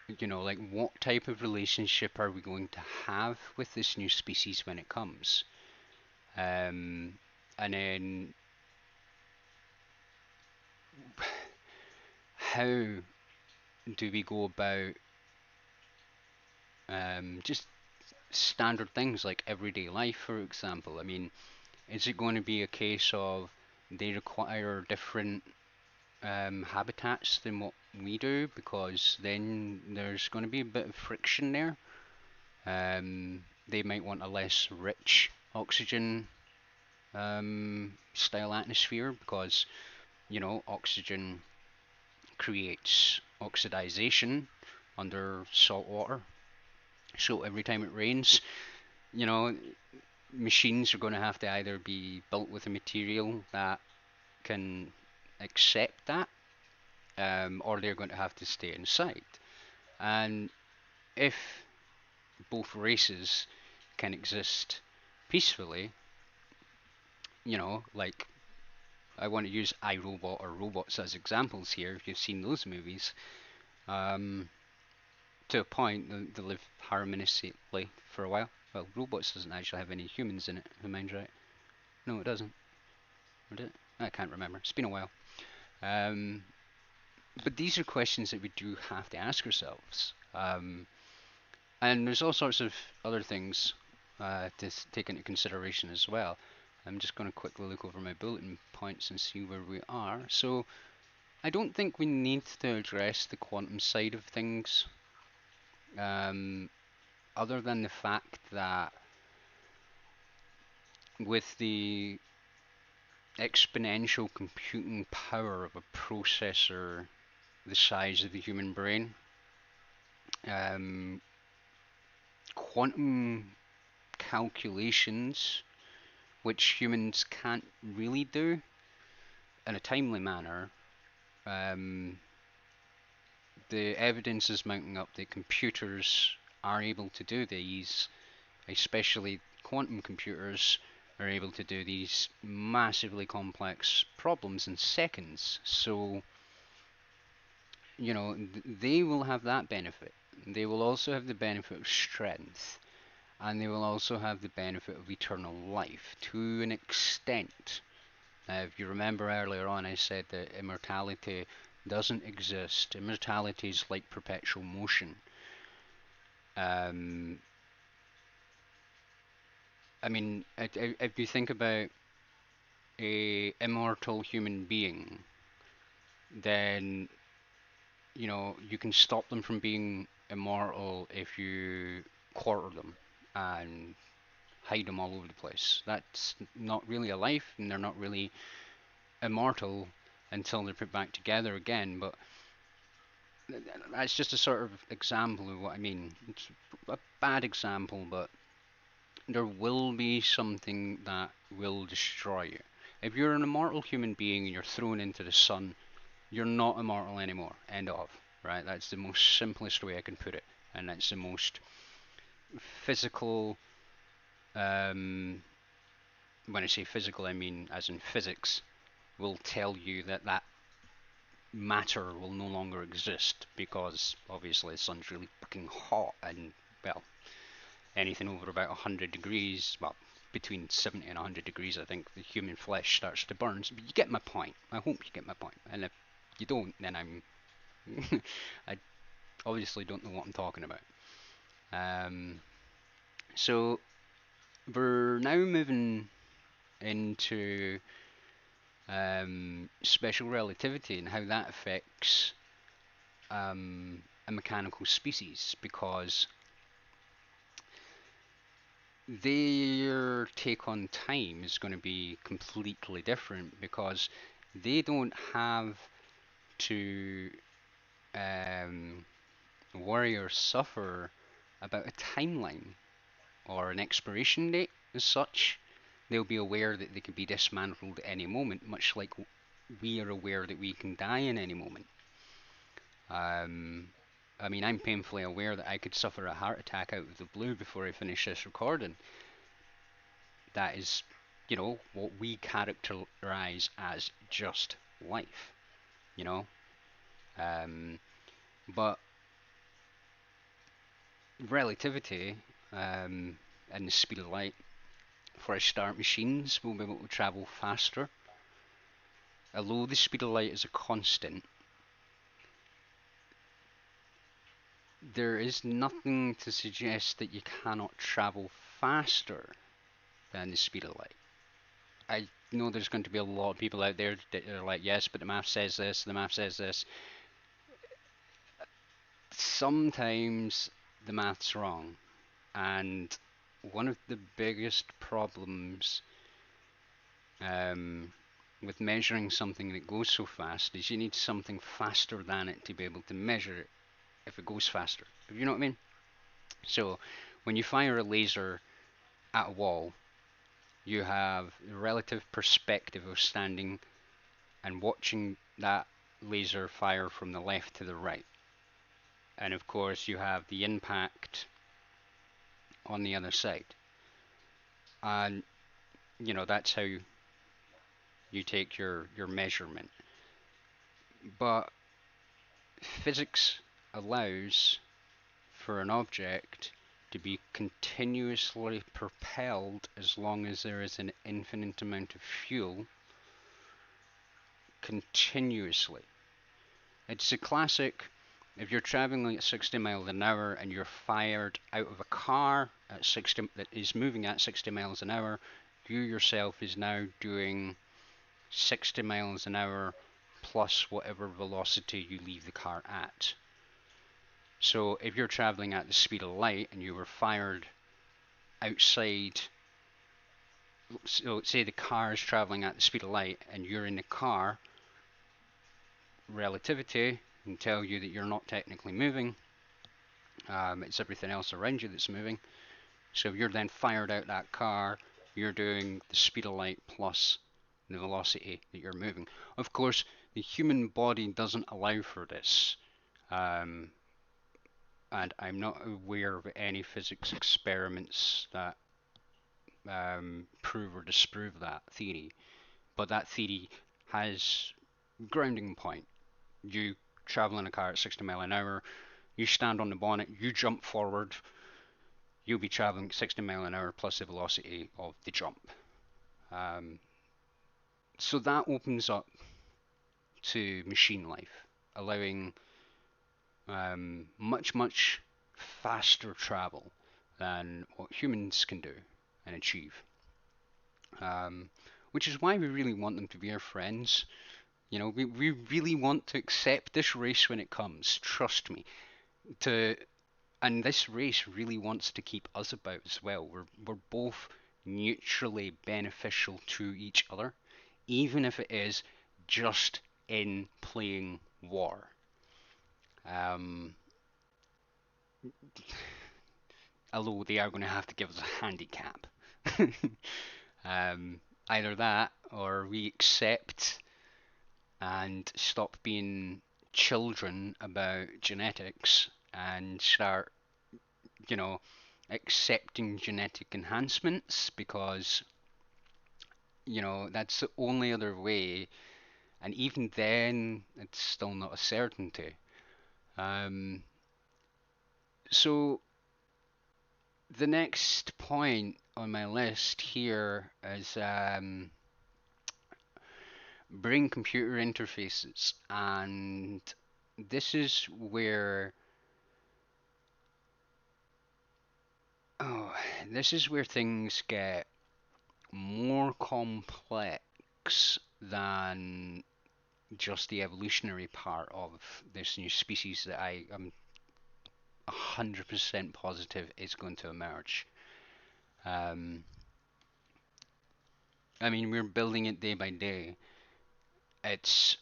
like what type of relationship are we going to have with this new species when it comes? And then how do we go about just standard things like everyday life, for example? I mean, is it going to be a case of they require different habitats than what we do, because then there's going to be a bit of friction there? They might want a less rich oxygen style atmosphere because oxygen creates oxidization under salt water. So every time it rains, you know, machines are going to have to either be built with a material that can accept that, or they're going to have to stay inside. And if both races can exist peacefully, like I want to use iRobot or robots as examples here, if you've seen those movies, um, to a point, they live harmoniously for a while. Well, robots doesn't actually have any humans in it, if I mind right. No, it doesn't. Or did it? I can't remember. It's been a while. Um, but these are questions that we do have to ask ourselves. And there's all sorts of other things to take into consideration as well. I'm just going to quickly look over my bulletin points and see where we are. So I don't think we need to address the quantum side of things, other than the fact that with the exponential computing power of a processor the size of the human brain, um, quantum calculations, which humans can't really do in a timely manner, um, the evidence is mounting up that computers are able to do these, especially quantum computers are able to do these massively complex problems in seconds. So, they will have that benefit. They will also have the benefit of strength, and they will also have the benefit of eternal life to an extent. Now, if you remember earlier on, I said that immortality doesn't exist. Immortality is like perpetual motion. Um, I mean, if you think about a immortal human being, then you can stop them from being immortal if you quarter them and hide them all over the place. That's not really a life, and they're not really immortal until they're put back together again. But that's just a sort of example of what I mean. It's a bad example, but there will be something that will destroy you. If you're an immortal human being and you're thrown into the sun, you're not immortal anymore. End of. Right? That's the most simplest way I can put it, and that's the most physical. Um, when I say physical, I mean as in physics. Will tell you that matter will no longer exist because obviously the sun's really fucking hot, and well, anything over about 100 degrees, well, between 70 and 100 degrees, I think the human flesh starts to burn. So you get my point. I hope you get my point. And if you don't, then I obviously don't know what I'm talking about. So we're now moving into special relativity and how that affects a mechanical species, because their take on time is going to be completely different, because they don't have to worry or suffer about a timeline or an expiration date as such. They'll be aware that they could be dismantled at any moment, much like we are aware that we can die in any moment. I mean, I'm painfully aware that I could suffer a heart attack out of the blue before I finish this recording. That is, what we characterize as just life, you know. But relativity and the speed of light, for a start, machines will be able to travel faster. Although the speed of light is a constant, there is nothing to suggest that you cannot travel faster than the speed of light. I know there's going to be a lot of people out there that are like, yes, but the math says this, the math says this. Sometimes the math's wrong, and one of the biggest problems with measuring something that goes so fast is you need something faster than it to be able to measure it if it goes faster. You know what I mean? So when you fire a laser at a wall, you have the relative perspective of standing and watching that laser fire from the left to the right. And of course, you have the impact on the other side. And, that's how you take your measurement. But physics allows for an object to be continuously propelled as long as there is an infinite amount of fuel continuously. It's a classic. If you're traveling at 60 miles an hour and you're fired out of a car at 60 that is moving at 60 miles an hour, you yourself is now doing 60 miles an hour plus whatever velocity you leave the car at. So if you're traveling at the speed of light and you were fired outside, so say the car is traveling at the speed of light and you're in the car, relativity can tell you that you're not technically moving. It's everything else around you that's moving. So if you're then fired out that car, you're doing the speed of light plus the velocity that you're moving. Of course, the human body doesn't allow for this. And I'm not aware of any physics experiments that prove or disprove that theory. But that theory has grounding point. You travel in a car at 60 miles an hour, you stand on the bonnet, you jump forward, you'll be traveling 60 miles an hour plus the velocity of the jump. So that opens up to machine life, allowing much, much faster travel than what humans can do and achieve. Which is why we really want them to be our friends. We really want to accept this race when it comes. Trust me. And this race really wants to keep us about as well. We're both mutually beneficial to each other, even if it is just in playing war. Although they are going to have to give us a handicap. Either that, or we accept and stop being children about genetics and start, accepting genetic enhancements, because, that's the only other way. And even then, it's still not a certainty. So the next point on my list here is brain-computer interfaces, and this is where things get more complex than just the evolutionary part of this new species that I am 100% positive is going to emerge. I mean, we're building it day by day. It's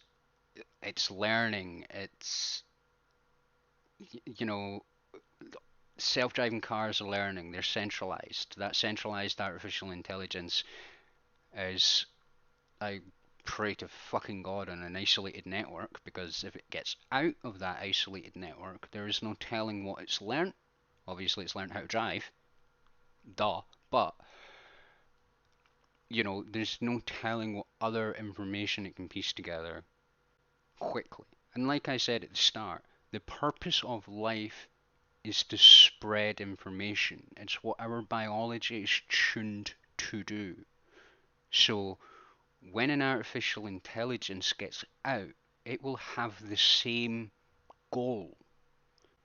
learning. It's, self-driving cars are learning. They're centralized. That centralized artificial intelligence is, I pray to fucking God, on an isolated network, because if it gets out of that isolated network, there is no telling what it's learned. Obviously, it's learned how to drive. Duh. But, there's no telling what other information it can piece together quickly. And like I said at the start, the purpose of life is to spread information. It's what our biology is tuned to do. So when an artificial intelligence gets out, it will have the same goal.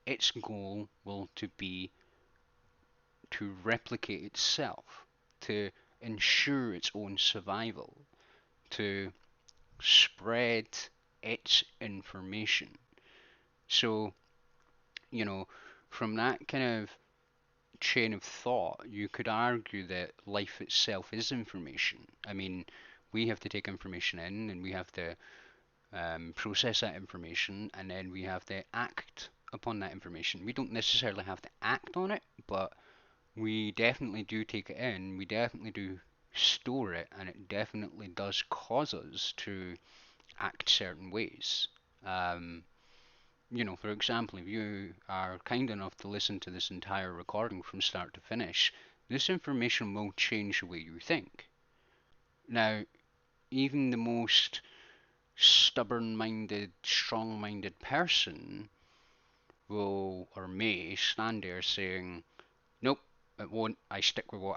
Its goal will be to replicate itself, to ensure its own survival, to spread its information. So, from that kind of chain of thought, you could argue that life itself is information. I mean, we have to take information in and we have to process that information, and then we have to act upon that information. We don't necessarily have to act on it, but we definitely do take it in, we definitely do store it, and it definitely does cause us to act certain ways. For example, if you are kind enough to listen to this entire recording from start to finish, this information will change the way you think. Now, even the most stubborn-minded, strong-minded person will or may stand there saying, "Nope, it won't. I stick with what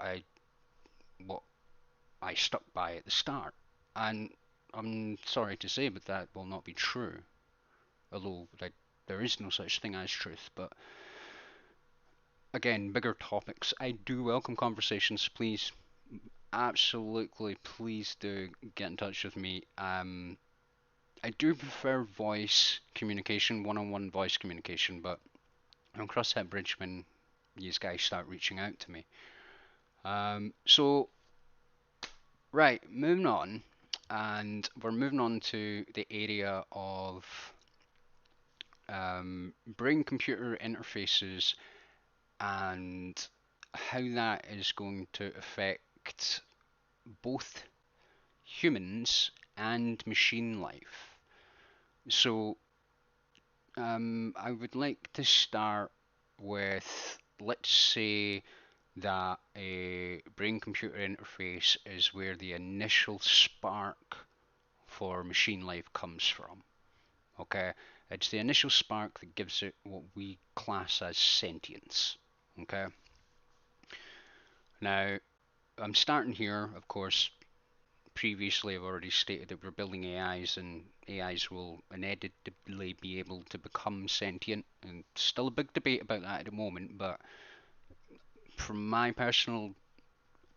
I stuck by at the start." And I'm sorry to say, but that will not be true. Although there is no such thing as truth. But again, bigger topics. I do welcome conversations. Please, absolutely, please do get in touch with me. I do prefer voice communication, one-on-one voice communication, but I'll cross that bridge when these guys start reaching out to me. So, right, moving on, and we're moving on to the area of brain-computer interfaces and how that is going to affect both humans and machine life. So, I would like to start with, let's say that a brain-computer interface is where the initial spark for machine life comes from. Okay, it's the initial spark that gives it what we class as sentience. Okay, now I'm starting here, of course. Previously, I've already stated that we're building AIs, and AIs will inevitably be able to become sentient, and still a big debate about that at the moment, but from my personal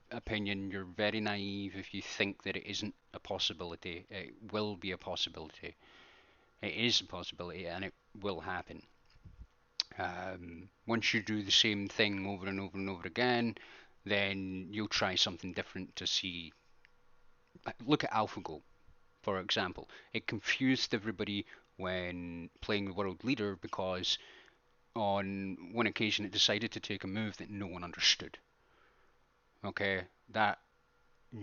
opinion, you're very naive if you think that it isn't a possibility. It will be a possibility. It is a possibility, and it will happen. Once you do the same thing over and over and over again, then you'll try something different to see. Look at AlphaGo, for example. It confused everybody when playing the world leader because on one occasion it decided to take a move that no one understood. Okay, that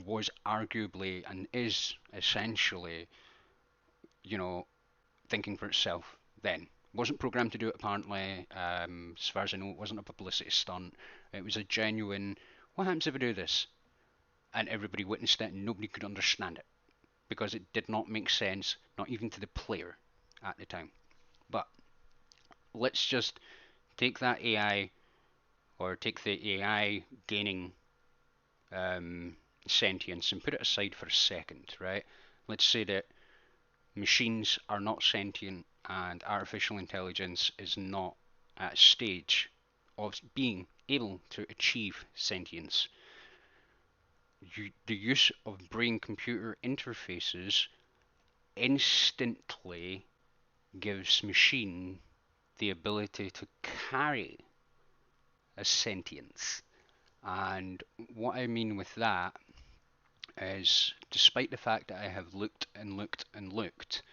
was arguably and is essentially, thinking for itself then. Wasn't programmed to do it apparently. As far as I know, it wasn't a publicity stunt. It was a genuine, what happens if I do this? And everybody witnessed it and nobody could understand it because it did not make sense, not even to the player at the time. But let's just take that AI, or take the AI gaining sentience and put it aside for a second, right? Let's say that machines are not sentient and artificial intelligence is not at a stage of being able to achieve sentience. The use of brain-computer interfaces instantly gives machine the ability to carry a sentience. And what I mean with that is, despite the fact that I have looked and looked and looked,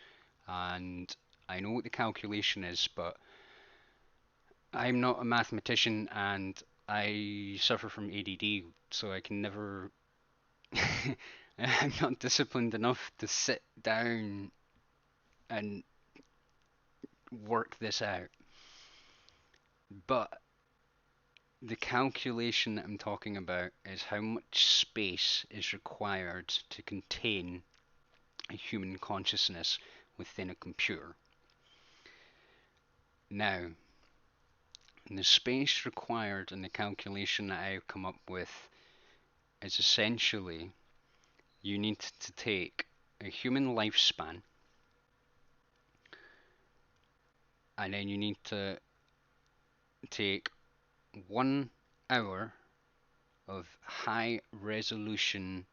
and I know what the calculation is, but I'm not a mathematician and I suffer from ADD, so I can never. I'm not disciplined enough to sit down and work this out. But the calculation that I'm talking about is how much space is required to contain a human consciousness within a computer. Now, the space required in the calculation that I've come up with is essentially you need to take a human lifespan and then you need to take 1 hour of high resolution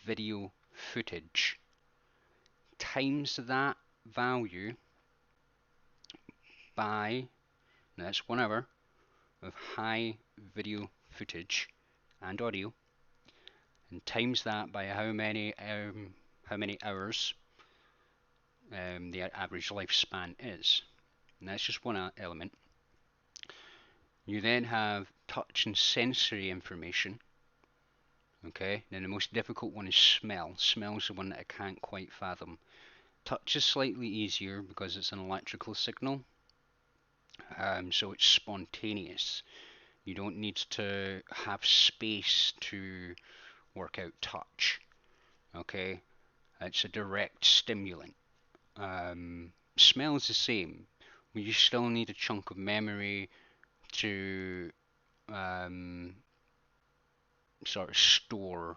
video footage times that value by, that's 1 hour of high video footage and audio, and times that by how many hours the average lifespan is. and that's just one element. You then have touch and sensory information. Okay, then the most difficult one is smell. Smell's the one that I can't quite fathom. Touch is slightly easier because it's an electrical signal, so it's spontaneous. You don't need to have space to work out touch. Okay, it's a direct stimulant. Smell is the same. You still need a chunk of memory to um, sort of store,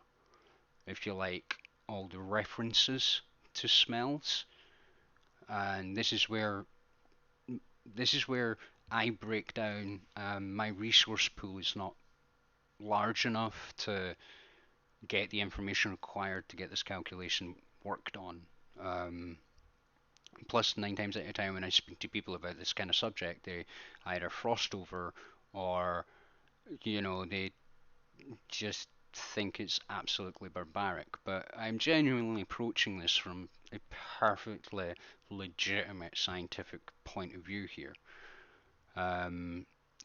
if you like, all the references to smells. And this is where I break down. My resource pool is not large enough to get the information required to get this calculation worked on. Plus, 9 times out of 10, when I speak to people about this kind of subject, they either frost over or, they just think it's absolutely barbaric. But I'm genuinely approaching this from a perfectly legitimate scientific point of view here.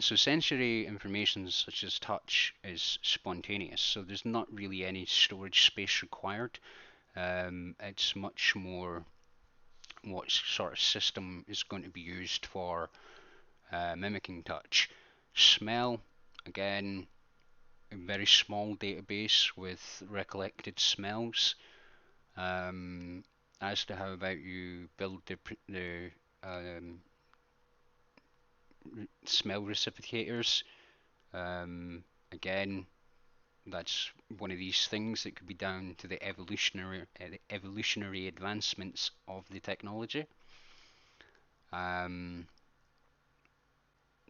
So sensory information such as touch is spontaneous, so there's not really any storage space required. It's much more what sort of system is going to be used for mimicking touch. Smell, again, a very small database with recollected smells. As to how about you build the smell reciprocators, again, that's one of these things that could be down to the evolutionary advancements of the technology. And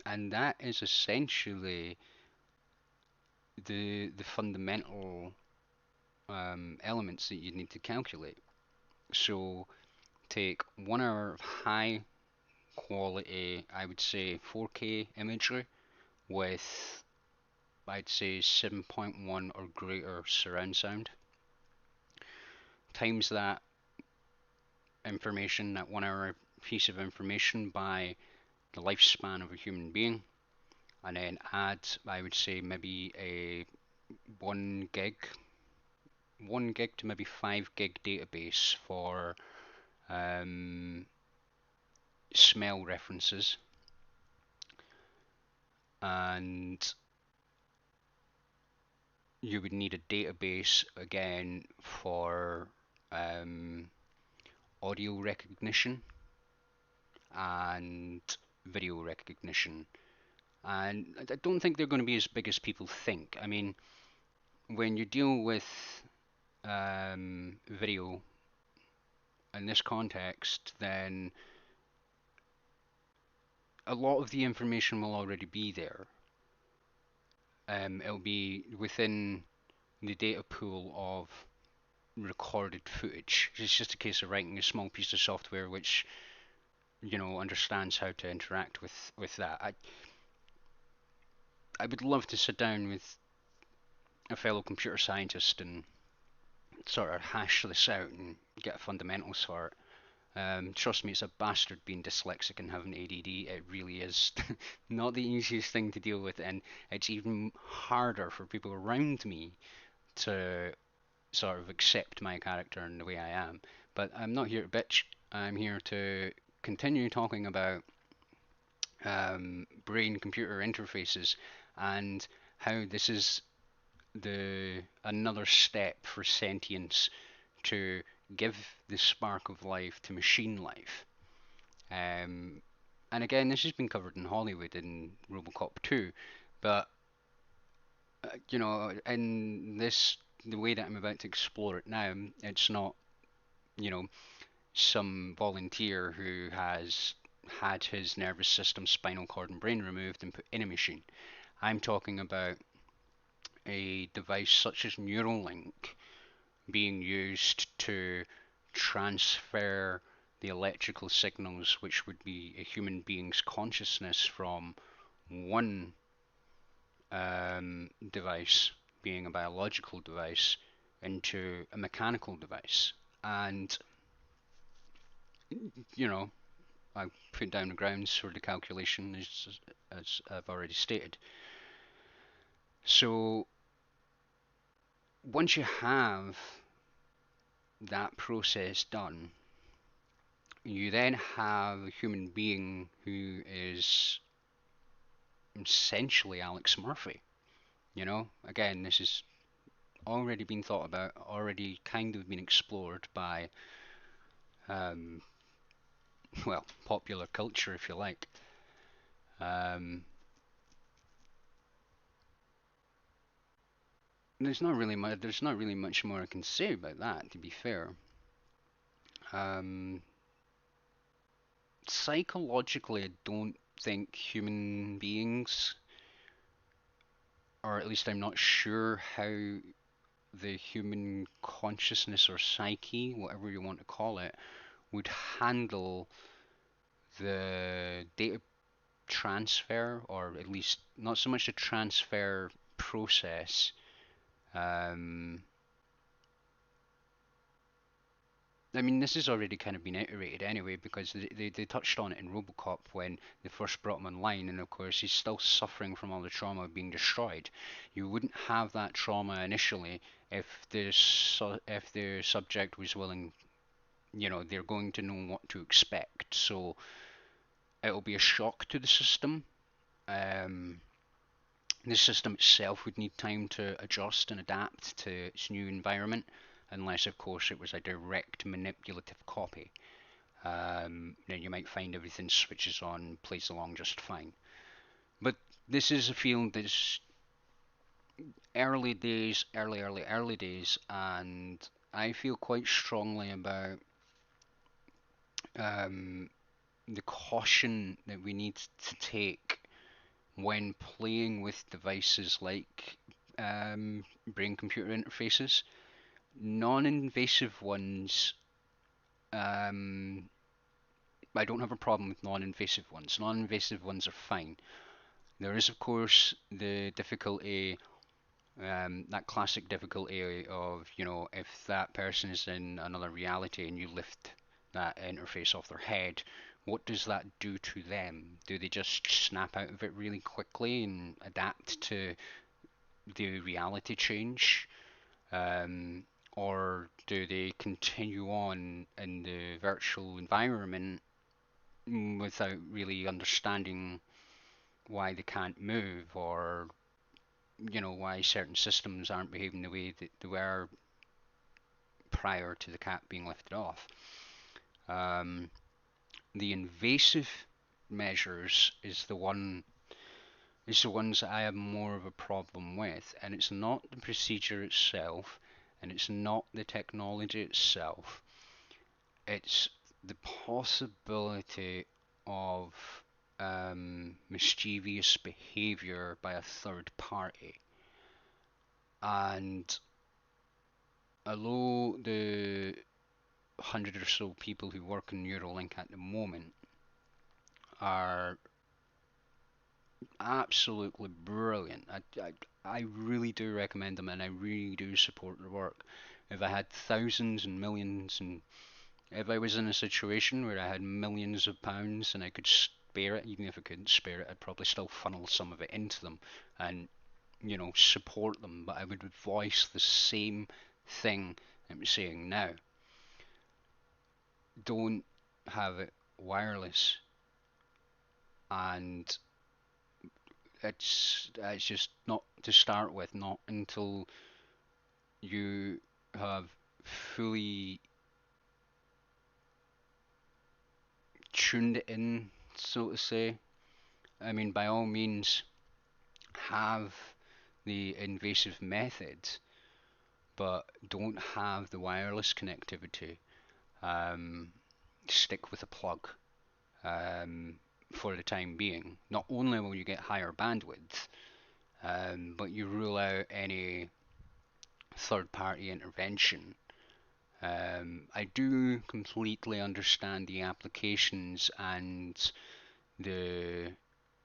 that is essentially the fundamental elements that you need to calculate. So take 1 hour of high quality, I would say 4K imagery with, I'd say, 7.1 or greater surround sound. Times that information, that 1 hour piece of information, by the lifespan of a human being, and then add, I would say, maybe a 1 gig to maybe 5 gig database for smell references, and you would need a database again for audio recognition and video recognition. And I don't think they're going to be as big as people think. I mean, when you deal with video in this context, then a lot of the information will already be there. It'll be within the data pool of recorded footage. It's just a case of writing a small piece of software which, understands how to interact with that. I would love to sit down with a fellow computer scientist and sort of hash this out and get fundamentals for it. Trust me, it's a bastard being dyslexic and having ADD. It really is not the easiest thing to deal with, and it's even harder for people around me to sort of accept my character and the way I am. But I'm not here to bitch. I'm here to continue talking about brain-computer interfaces and how this is another step for sentience to give the spark of life to machine life. And again, this has been covered in Hollywood in RoboCop 2, but in the way that I'm about to explore it now, it's not, some volunteer who has had his nervous system, spinal cord, and brain removed and put in a machine. I'm talking about a device such as Neuralink being used to transfer the electrical signals, which would be a human being's consciousness, from one device, being a biological device, into a mechanical device. And, I put down the grounds for the calculation as I've already stated. So once you have that process done, you then have a human being who is essentially Alex Murphy. You know, again, this has already been thought about, already kind of been explored by, um, well, popular culture, if you like. Um, there's not really much more I can say about that, to be fair. Um, Psychologically, I don't think human beings, or at least I'm not sure how the human consciousness or psyche, whatever you want to call it, would handle the data transfer, or at least not so much the transfer process. Um, I mean, this has already kind of been iterated anyway, because they touched on it in Robocop when they first brought him online, and of course he's still suffering from all the trauma of being destroyed. You wouldn't have that trauma initially if if the subject was willing, you know, they're going to know what to expect. So it'll be a shock to the system. Um, the system itself would need time to adjust and adapt to its new environment, unless, of course, it was a direct manipulative copy. Then you might find everything switches on, plays along just fine. But this is a field that's early days, early days, and I feel quite strongly about um, the caution that we need to take when playing with devices like brain-computer interfaces. Non-invasive ones, um, I don't have a problem with non-invasive ones. Non-invasive ones are fine. There is, of course, the difficulty, that classic difficulty of, you know, if that person is in another reality and you lift that interface off their head, what does that do to them? Do they just snap out of it really quickly and adapt to the reality change? Um, or do they continue on in the virtual environment without really understanding why they can't move, or you know, why certain systems aren't behaving the way that they were prior to the cap being lifted off? Um, the invasive measures is the ones that I have more of a problem with, and it's not the procedure itself, and it's not the technology itself. It's the possibility of mischievous behavior by a third party. And although the 100 or so people who work in Neuralink at the moment are absolutely brilliant, I really do recommend them, and I really do support their work. If I had thousands and millions, and if I was in a situation where I had millions of pounds and I could spare it, even if I couldn't spare it, I'd probably still funnel some of it into them and, you know, support them. But I would voice the same thing I'm saying now. Don't have it wireless, and it's just not to start with, not until you have fully tuned it in, so to say. I mean, by all means, have the invasive methods, but don't have the wireless connectivity. Um, Stick with a plug for the time being. Not only will you get higher bandwidth, but you rule out any third-party intervention. I do completely understand the applications and the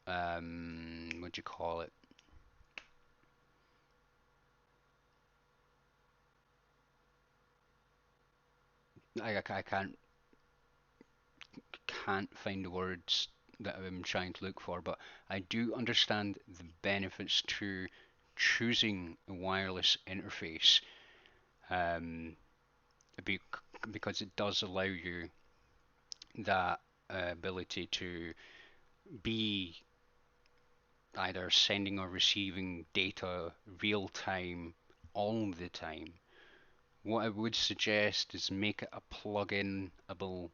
what do you call it? I can't find the words that I'm trying to look for, but I do understand the benefits to choosing a wireless interface, um, because it does allow you that ability to be either sending or receiving data real time all the time. What I would suggest is make it a plug-inable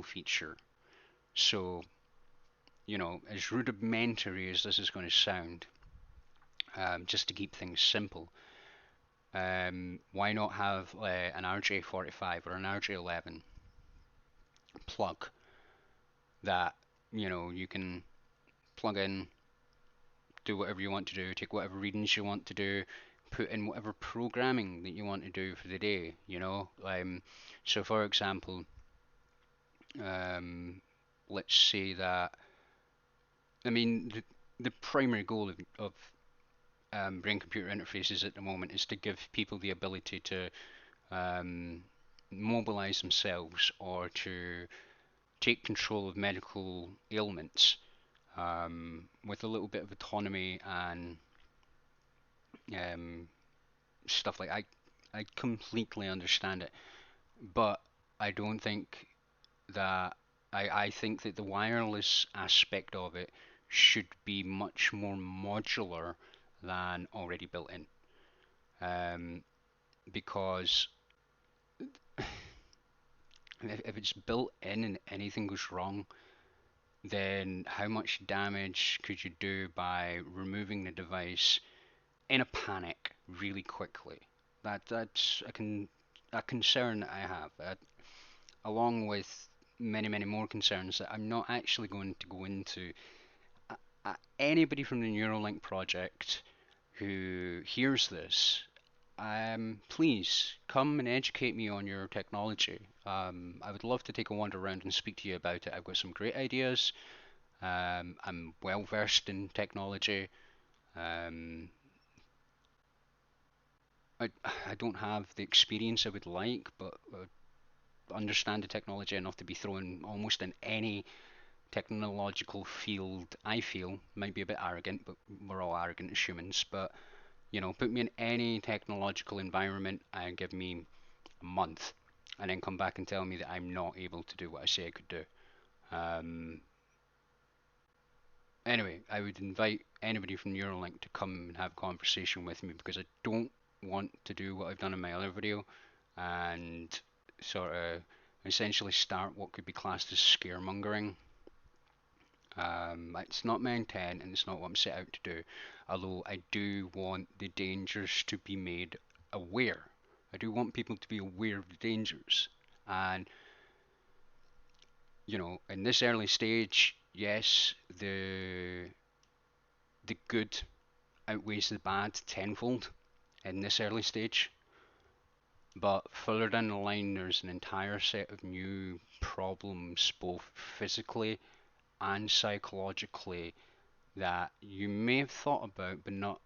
feature. So, as rudimentary as this is going to sound, just to keep things simple, why not have an RJ45 or an RJ11 plug that you can plug in, do whatever you want to do, take whatever readings you want to do, put in whatever programming that you want to do for the day. So for example, um, let's say that, I mean, the primary goal of brain-computer interfaces at the moment is to give people the ability to um, mobilize themselves or to take control of medical ailments with a little bit of autonomy and um, stuff like I completely understand it, but I don't think that I think that the wireless aspect of it should be much more modular than already built in. Because if it's built in and anything goes wrong, then how much damage could you do by removing the device in a panic really quickly? That's a concern that I have, along with many more concerns that I'm not actually going to go into. Anybody from the Neuralink project who hears this, please come and educate me on your technology. I would love to take a wander around and speak to you about it. I've got some great ideas. I'm well versed in technology. Um, I don't have the experience I would like, but understand the technology enough to be thrown almost in any technological field. I feel might be a bit arrogant, but we're all arrogant as humans. But put me in any technological environment and give me a month, and then come back and tell me that I'm not able to do what I say I could do. Um, anyway, I would invite anybody from Neuralink to come and have a conversation with me, because I don't want to do what I've done in my other video and sort of essentially start what could be classed as scaremongering. It's not my intent and it's not what I'm set out to do, although I do want the dangers to be made aware. I do want people to be aware of the dangers. And, in this early stage, yes, the good outweighs the bad tenfold in this early stage. But further down the line, there's an entire set of new problems, both physically and psychologically, that you may have thought about but not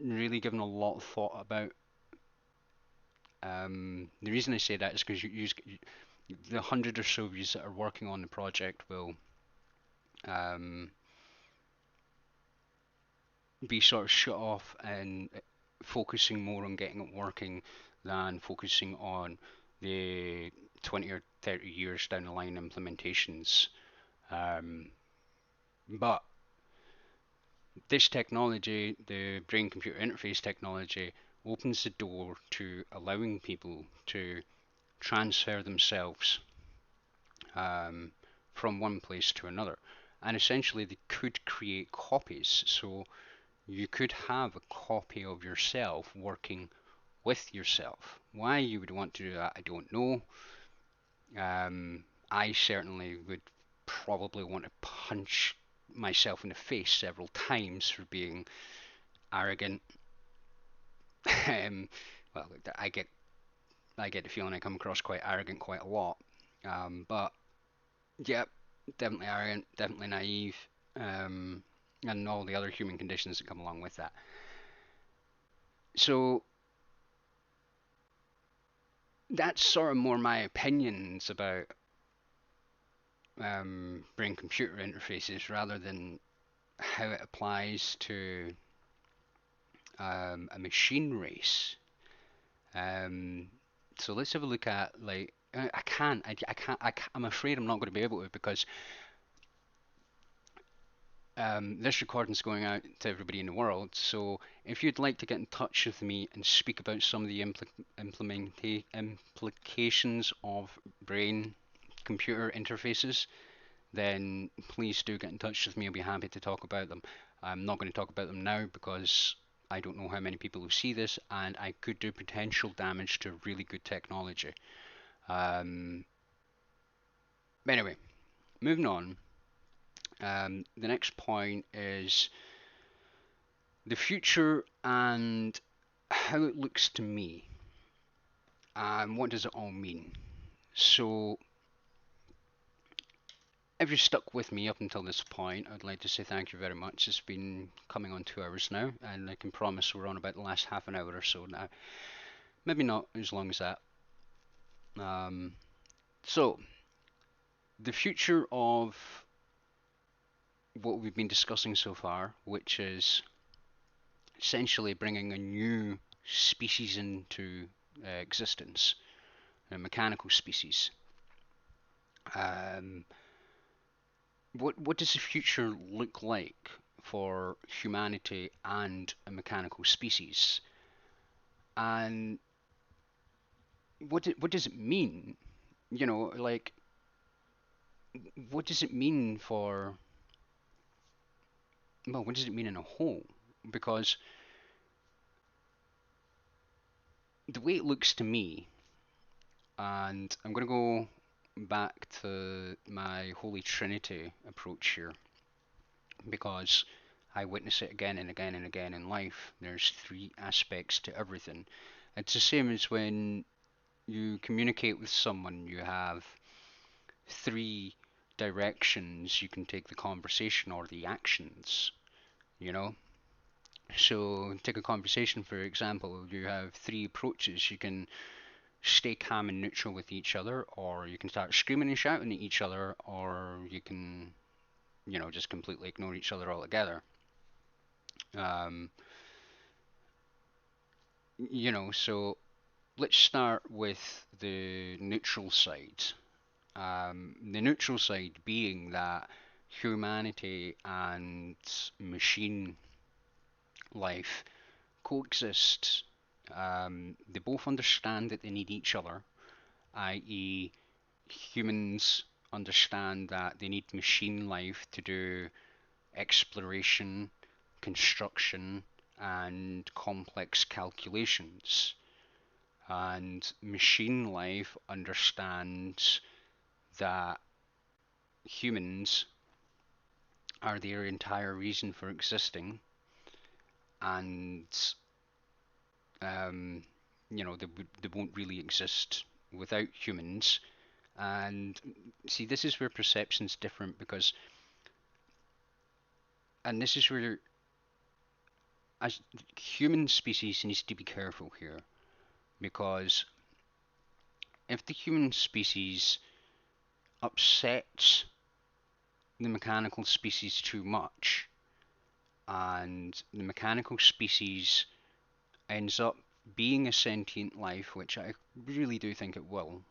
really given a lot of thought about. The reason I say that is because the 100 or so of you that are working on the project will um, be sort of shut off and focusing more on getting it working than focusing on the 20 or 30 years down the line implementations. But this technology, the brain-computer interface technology, opens the door to allowing people to transfer themselves from one place to another. And essentially, they could create copies. So you could have a copy of yourself working with yourself. Why you would want to do that, I don't know. I certainly would probably want to punch myself in the face several times for being arrogant. Well, I get the feeling I come across quite arrogant quite a lot. But yeah, definitely arrogant, definitely naive, and all the other human conditions that come along with that. So that's sort of more my opinions about brain-computer interfaces rather than how it applies to a machine race. Um, so let's have a look at like I'm afraid I'm not going to be able to because this recording's going out to everybody in the world. So if you'd like to get in touch with me and speak about some of the implications of brain-computer interfaces, then please do get in touch with me. I'll be happy to talk about them. I'm not going to talk about them now because I don't know how many people will see this, and I could do potential damage to really good technology. Um, anyway, moving on. The next point is the future and how it looks to me. And what does it all mean? So, if you're stuck with me up until this point, I'd like to say thank you very much. It's been coming on 2 hours now, and I can promise we're on about the last half an hour or so now. Maybe not as long as that. Um, so, the future of what we've been discussing so far, which is essentially bringing a new species into existence, a mechanical species. Um, what does the future look like for humanity and a mechanical species? And what does it mean? You know, like what does it mean for what does it mean in a whole? Because the way it looks to me, and I'm going to go back to my Holy Trinity approach here, because I witness it again and again and again in life. There's three aspects to everything. It's the same as when you communicate with someone, you have three directions you can take the conversation or the actions, you know? So, take a conversation for example, you have three approaches. You can stay calm and neutral with each other, or you can start screaming and shouting at each other, or you can, just completely ignore each other altogether. Um, so let's start with the neutral side. The neutral side being that humanity and machine life coexist. They both understand that they need each other, i.e., humans understand that they need machine life to do exploration, construction, and complex calculations. And machine life understands that humans are their entire reason for existing, and um, they won't really exist without humans. And see, this is where perception's different because, and this is where, as human species needs to be careful here, because if the human species upsets the mechanical species too much, and the mechanical species ends up being a sentient life, which I really do think it will.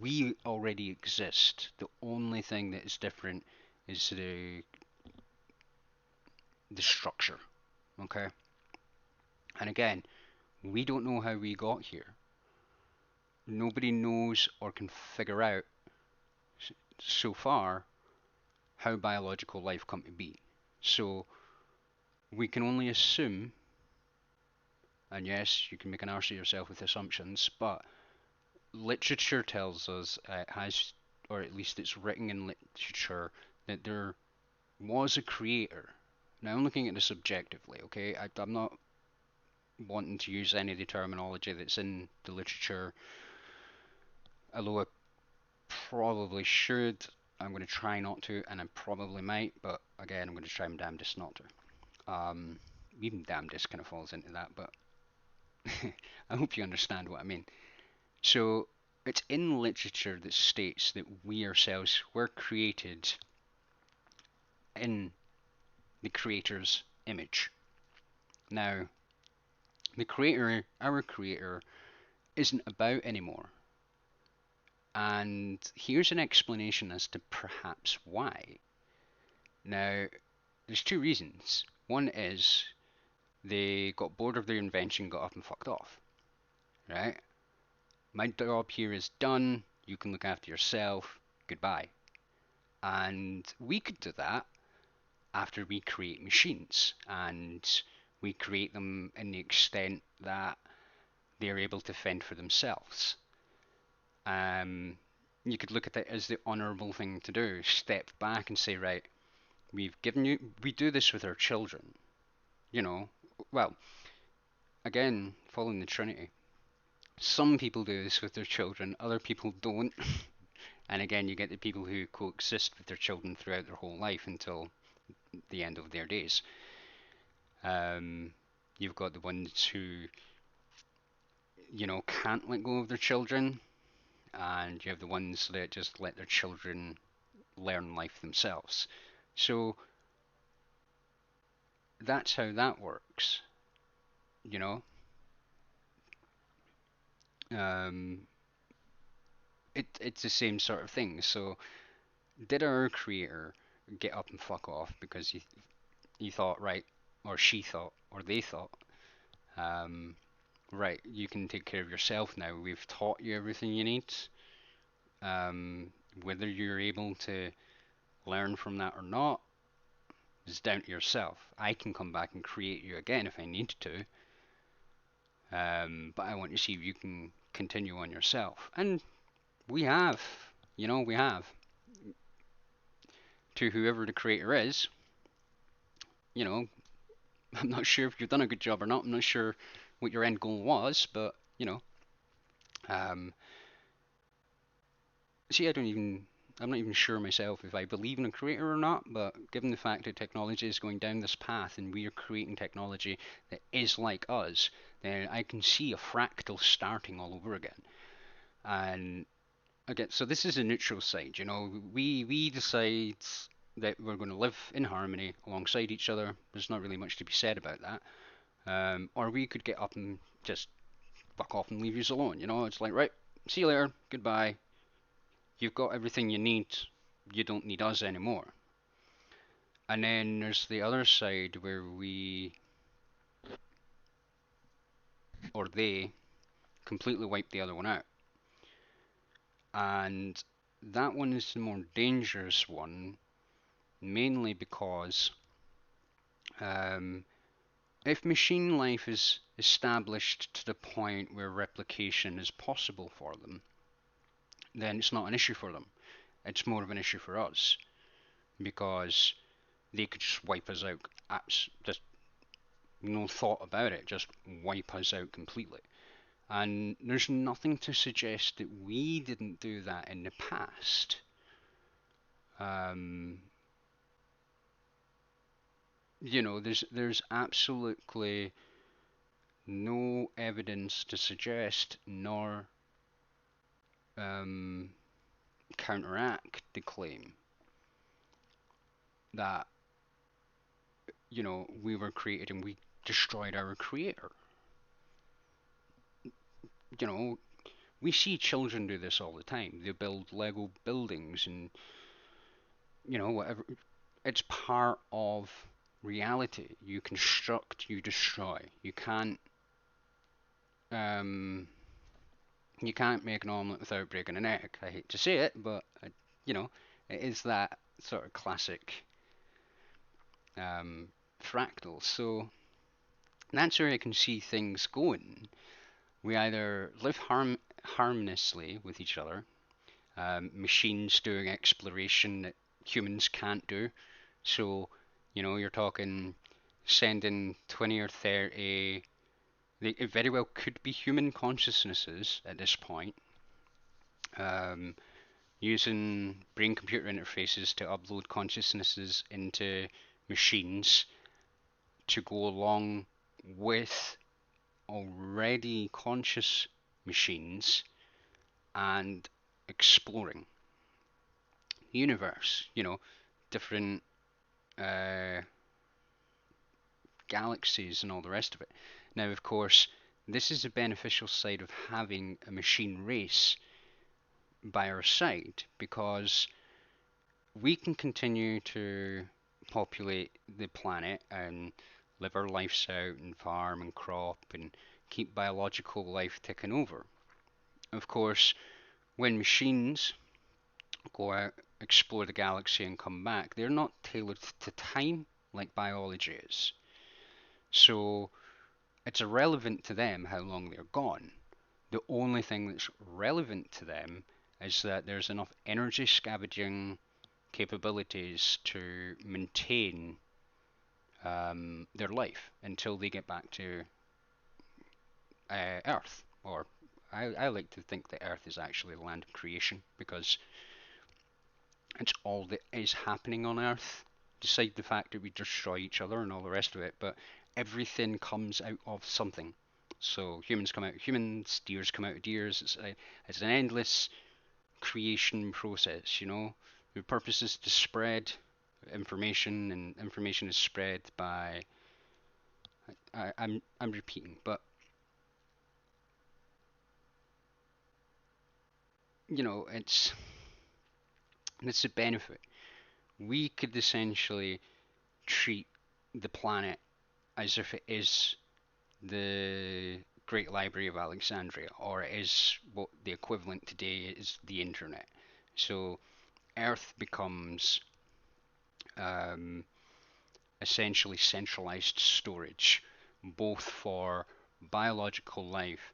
We already exist. The only thing that is different is the structure. Okay? And again, we don't know how we got here. Nobody knows or can figure out so far how biological life come to be. So we can only assume, and yes, you can make an arse of yourself with assumptions, but literature tells us it has, or at least it's written in literature, that there was a creator. Now I'm looking at this subjectively, okay? I'm not wanting to use any of the terminology that's in the literature, although I probably should. I'm going to try not to, and I probably might, but again, I'm going to try my damnedest not to. Even damnedest kind of falls into that, but I hope you understand what I mean. So it's in literature that states that we ourselves were created in the Creator's image. Now, the Creator, our Creator, isn't about anymore. And here's an explanation as to perhaps why. Now, there's two reasons. One is they got bored of their invention, got up and fucked off. Right? My job here is done. You can look after yourself. Goodbye. And we could do that after we create machines. And we create them in the extent that they're able to fend for themselves. You could look at it as the honourable thing to do. Step back and say, right, we do this with our children. Well, again, following the Trinity. Some people do this with their children, other people don't. And again, you get the people who coexist with their children throughout their whole life until the end of their days. You've got the ones who, can't let go of their children, and you have the ones that just let their children learn life themselves. So that's how that works, you know. It's the same sort of thing. So did our creator get up and fuck off because he thought, right, or she thought, or they thought, um, right, you can take care of yourself now. We've taught you everything you need. Whether you're able to learn from that or not is down to yourself. I can come back and create you again if I need to, but I want to see if you can continue on yourself. And we have, we have. To whoever the creator is, I'm not sure if you've done a good job or not. I'm not sure what your end goal was, but see, I'm not even sure myself if I believe in a creator or not, but given the fact that technology is going down this path and we are creating technology that is like us, then I can see a fractal starting all over again. And again, so this is a neutral side, we decide that we're going to live in harmony alongside each other. There's not really much to be said about that. Or we could get up and just fuck off and leave you alone, It's like, right, see you later, goodbye. You've got everything you need. You don't need us anymore. And then there's the other side where we, or they, completely wipe the other one out. And that one is the more dangerous one, mainly because if machine life is established to the point where replication is possible for them, then it's not an issue for them. It's more of an issue for us, because they could just wipe us out, just no thought about it, just wipe us out completely. And there's nothing to suggest that we didn't do that in the past. There's absolutely no evidence to suggest nor counteract the claim that we were created and we destroyed our creator. We see children do this all the time. They build Lego buildings and whatever. It's part of reality. You construct, you destroy. You can't make an omelette without breaking an egg. I hate to say it, but it is that sort of classic fractal. So that's where I can see things going. We either live harmoniously with each other, machines doing exploration that humans can't do. So, you're talking sending 20 or 30, it very well could be human consciousnesses at this point, using brain-computer interfaces to upload consciousnesses into machines to go along with already conscious machines and exploring the universe, different uh, galaxies and all the rest of it. Now, of course, this is a beneficial side of having a machine race by our side, because we can continue to populate the planet and live our lives out and farm and crop and keep biological life ticking over. Of course, when machines go out, explore the galaxy and come back, they're not tailored to time like biology is. So it's irrelevant to them how long they're gone. The only thing that's relevant to them is that there's enough energy scavenging capabilities to maintain their life until they get back to Earth. Or I like to think that Earth is actually the land of creation, because it's all that is happening on Earth. Decide the fact that we destroy each other and all the rest of it, but everything comes out of something. So humans come out of humans, deers come out of deers. It's an endless creation process, The purpose is to spread information, and information is spread by. I'm repeating, but it's a benefit. We could essentially treat the planet as if it is the Great Library of Alexandria, or it is what the equivalent today is the internet. So Earth becomes um, essentially centralized storage, both for biological life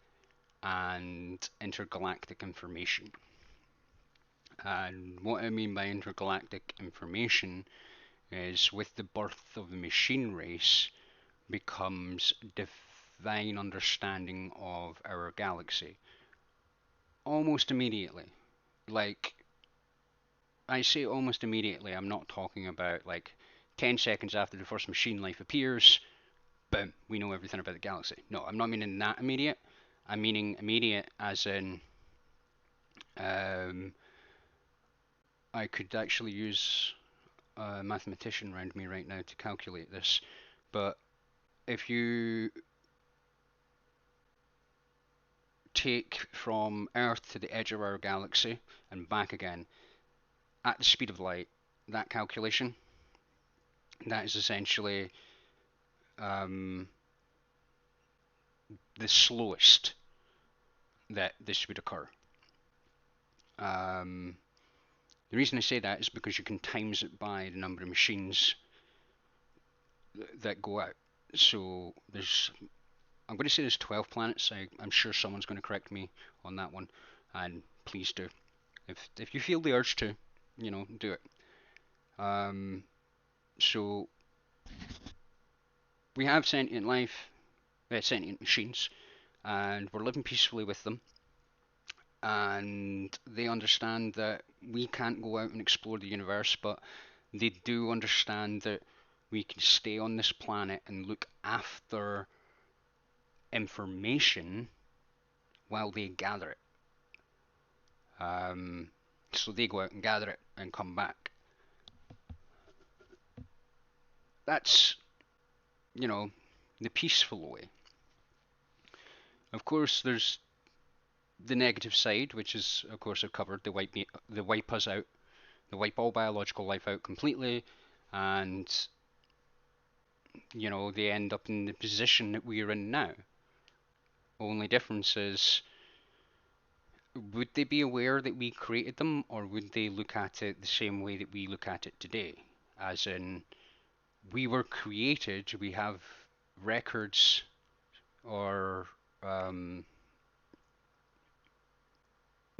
and intergalactic information. And what I mean by intergalactic information is, with the birth of the machine race becomes divine understanding of our galaxy almost immediately. Like, I say almost immediately, I'm not talking about like 10 seconds after the first machine life appears, boom, we know everything about the galaxy. No, I'm not meaning that immediate. I'm meaning immediate as in um, I could actually use a mathematician around me right now to calculate this, but if you take from Earth to the edge of our galaxy and back again at the speed of light, that calculation, that is essentially um, the slowest that this would occur. Um, the reason I say that is because you can times it by the number of machines that go out. So I'm going to say there's 12 planets. I'm sure someone's going to correct me on that one, and please do. If you feel the urge to, do it. So we have sentient life, sentient machines, and we're living peacefully with them. And they understand that we can't go out and explore the universe, but they do understand that we can stay on this planet and look after information while they gather it. So they go out and gather it and come back. That's, the peaceful way. Of course, there's the negative side, which is, of course, I've covered. They wipe us out. They wipe all biological life out completely, and they end up in the position that we're in now. Only difference is, would they be aware that we created them, or would they look at it the same way that we look at it today? As in, we were created, we have records, or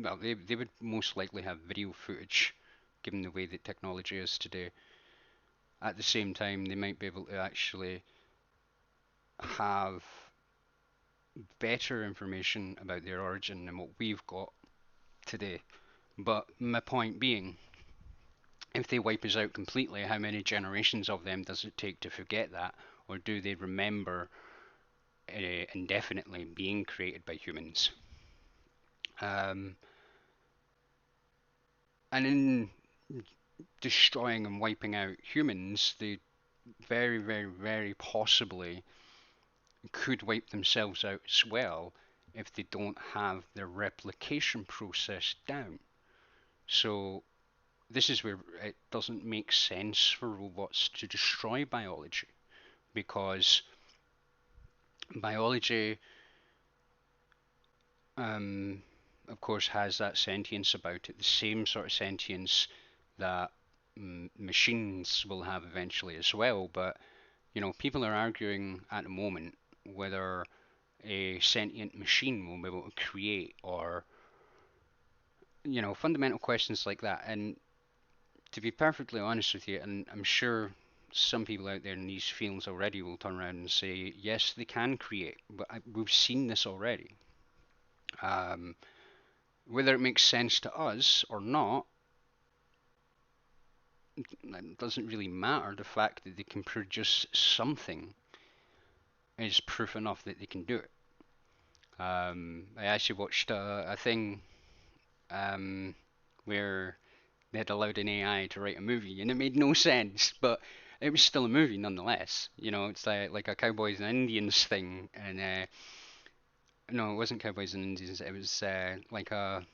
well, they would most likely have video footage, given the way that technology is today. At the same time, they might be able to actually have better information about their origin than what we've got today. But my point being, if they wipe us out completely, how many generations of them does it take to forget that? Or do they remember indefinitely being created by humans? And in destroying and wiping out humans, they very, very, very possibly could wipe themselves out as well if they don't have their replication process down. So this is where it doesn't make sense for robots to destroy biology, because biology, um, of course, has that sentience about it, the same sort of sentience that machines will have eventually as well. But people are arguing at the moment whether a sentient machine will be able to create, or fundamental questions like that. And to be perfectly honest with you, and I'm sure some people out there in these fields already will turn around and say, yes, they can create, but we've seen this already. Um, Whether it makes sense to us or not, it doesn't really matter. The fact that they can produce something is proof enough that they can do it. I actually watched a thing um, where they had allowed an AI to write a movie, and it made no sense, but it was still a movie nonetheless. It's like a cowboys and Indians thing, and no, it wasn't cowboys and Indians. It was like a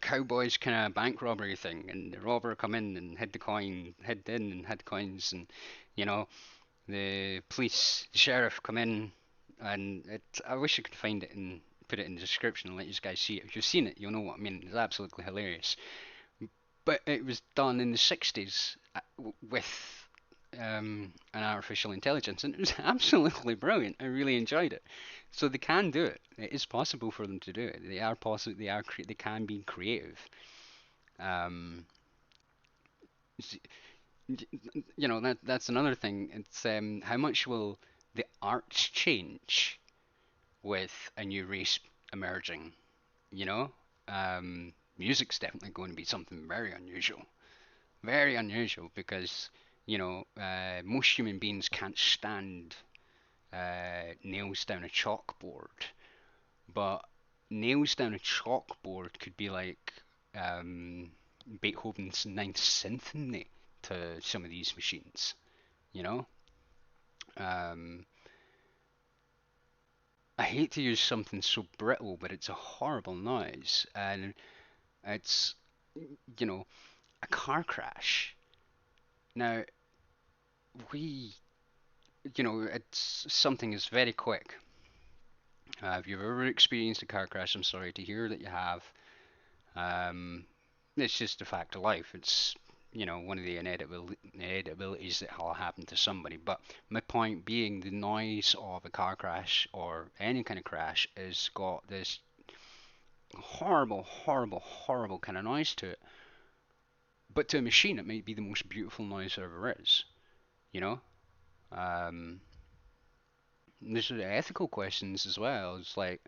cowboys kind of bank robbery thing, and the robber come in and hid in and hid coins, and you know the police, the sheriff come in, and I wish I could find it and put it in the description and let you guys see it. If you've seen it, you'll know what I mean. It's absolutely hilarious. But it was done in the 60s with an artificial intelligence, and it was absolutely brilliant. I really enjoyed it. So they can do it. It is possible for them to do it. They are possible. They can be creative. Um, that's another thing. It's how much will the arts change with a new race emerging? You know, music's definitely going to be something very unusual, because most human beings can't stand nails down a chalkboard, but nails down a chalkboard could be like um, Beethoven's Ninth Symphony to some of these machines. You know, um, I hate to use something so brittle, but it's a horrible noise, and it's you know a car crash. Now we, it's something that's very quick. If you've ever experienced a car crash, I'm sorry to hear that you have. Um, it's just a fact of life. It's one of the inevitabilities that will happen to somebody. But my point being, the noise of a car crash or any kind of crash has got this horrible, horrible, horrible kind of noise to it. But to a machine, it might be the most beautiful noise there ever is. You know. Um, there's the ethical questions as well. It's like,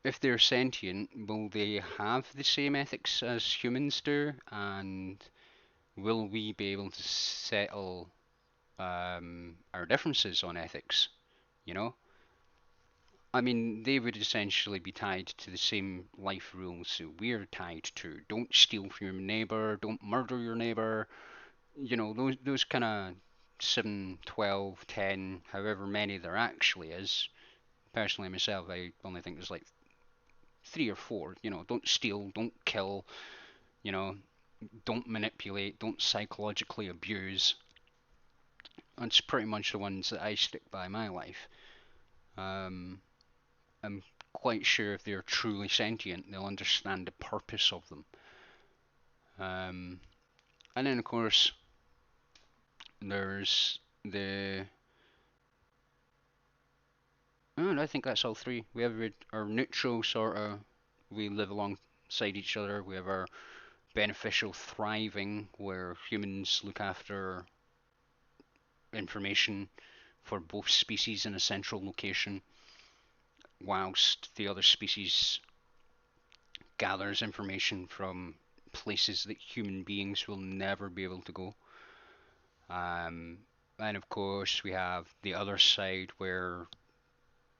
if they're sentient, will they have the same ethics as humans do? And will we be able to settle our differences on ethics? You know? I mean, they would essentially be tied to the same life rules that we're tied to. Don't steal from your neighbor, don't murder your neighbor. Those kind of 7, 12, 10, however many there actually is. Personally, myself, I only think there's like 3 or 4. Don't steal, don't kill, you know, don't manipulate, don't psychologically abuse. That's pretty much the ones that I stick by in my life. Um, I'm quite sure if they're truly sentient, they'll understand the purpose of them. And then, of course, there's the. Oh, I think that's all three. We have our neutral sort of. We live alongside each other. We have our beneficial thriving, where humans look after information for both species in a central location, whilst the other species gathers information from places that human beings will never be able to go. Um, and of course, we have the other side where,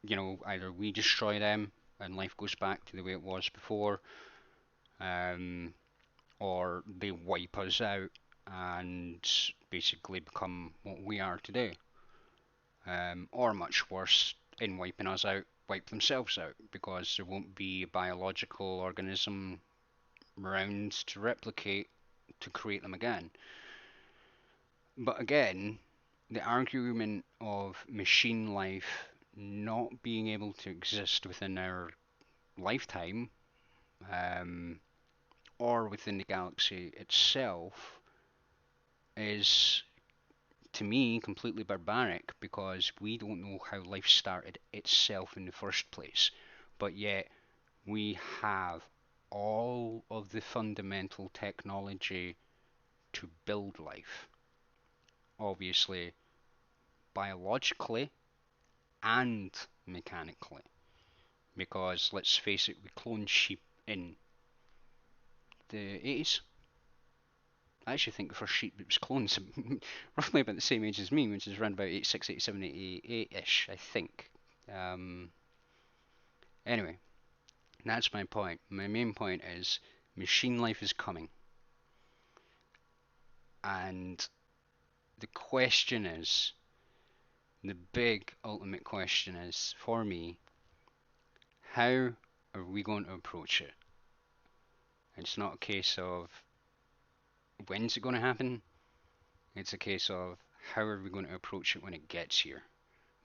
either we destroy them and life goes back to the way it was before, or they wipe us out and basically become what we are today, or much worse, in wiping us out, wipe themselves out because there won't be a biological organism around to replicate to create them again. But again, the argument of machine life not being able to exist within our lifetime, um, or within the galaxy itself, is to me completely barbaric because we don't know how life started itself in the first place. But yet we have all of the fundamental technology to build life. Obviously, biologically and mechanically. Because let's face it, we cloned sheep in the 80s. I actually think the first sheep that was cloned roughly about the same age as me, which is around about 86, 87, 88-ish, I think. Anyway, that's my point. My main point is machine life is coming. And the question is, the big ultimate question is, for me, how are we going to approach it? It's not a case of when's it going to happen? It's a case of how are we going to approach it when it gets here?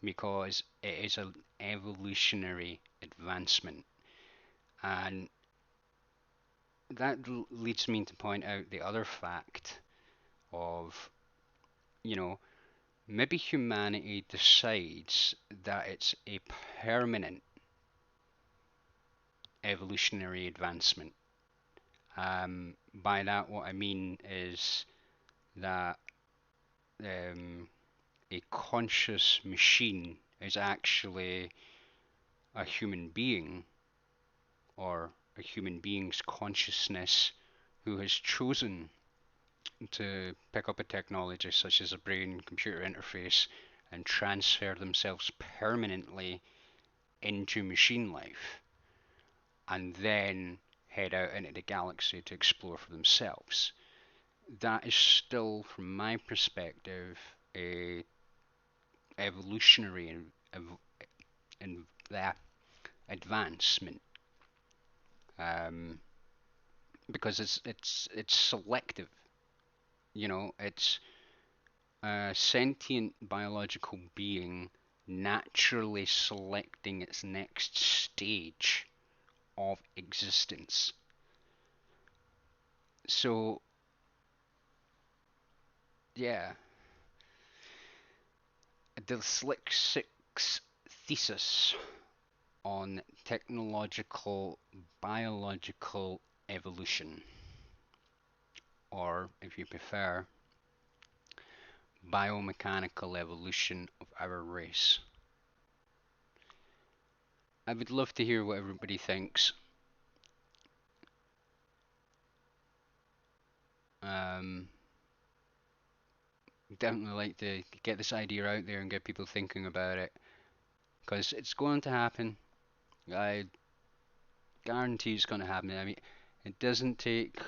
Because it is an evolutionary advancement. And that leads me to point out the other fact of, maybe humanity decides that it's a permanent evolutionary advancement. By that, what I mean is that a conscious machine is actually a human being, or a human being's consciousness, who has chosen to pick up a technology such as a brain-computer interface and transfer themselves permanently into machine life, and then head out into the galaxy to explore for themselves. That is still, from my perspective, a evolutionary and that advancement, because it's selective. It's a sentient biological being naturally selecting its next stage of existence. So, yeah, a Dyslexics Thesis on technological biological evolution, or if you prefer, biomechanical evolution of our race. I would love to hear what everybody thinks. Definitely like to get this idea out there and get people thinking about it, because it's going to happen. I guarantee it's going to happen. I mean, it doesn't take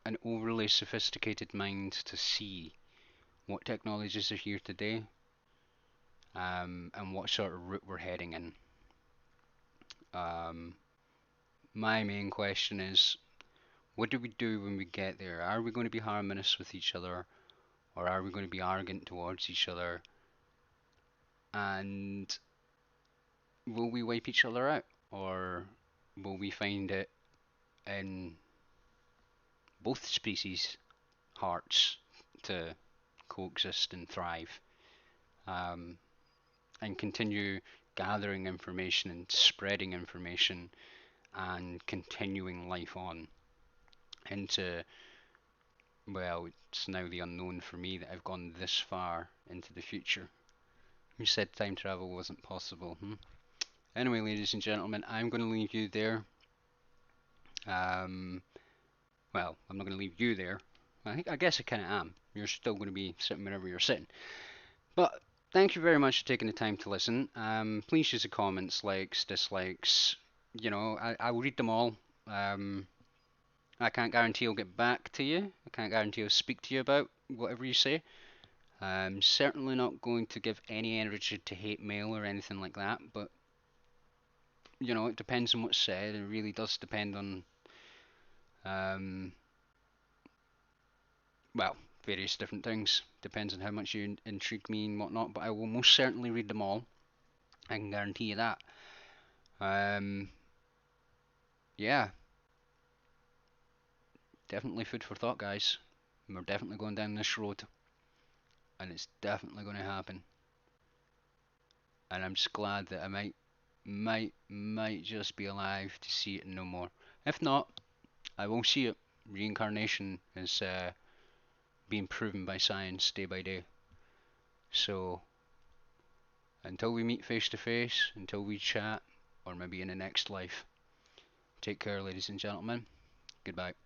an overly sophisticated mind to see what technologies are here today, and what sort of route we're heading in. My main question is, what do we do when we get there? Are we going to be harmonious with each other, or are we going to be arrogant towards each other? And will we wipe each other out, or will we find it in both species' hearts to coexist and thrive, and continue gathering information and spreading information and continuing life on into, well, it's now the unknown for me that I've gone this far into the future. Who said time travel wasn't possible? Anyway, ladies and gentlemen, I'm going to leave you there. Well, I'm not going to leave you there. I guess I kind of am. You're still going to be sitting wherever you're sitting. But thank you very much for taking the time to listen. Please use the comments, likes, dislikes. I will read them all. Um, I can't guarantee I'll get back to you. I can't guarantee I'll speak to you about whatever you say. I'm certainly not going to give any energy to hate mail or anything like that, but it depends on what's said. It really does depend on, um, well, various different things. Depends on how much you intrigue me and whatnot, but I will most certainly read them all. I can guarantee you that. Um, yeah, definitely food for thought, guys. We're definitely going down this road, and it's definitely going to happen. And I'm just glad that I might just be alive to see it no more. If not, I will see it. Reincarnation is being proven by science day by day. So until we meet face to face, until we chat, or maybe in the next life, take care, ladies and gentlemen. Goodbye.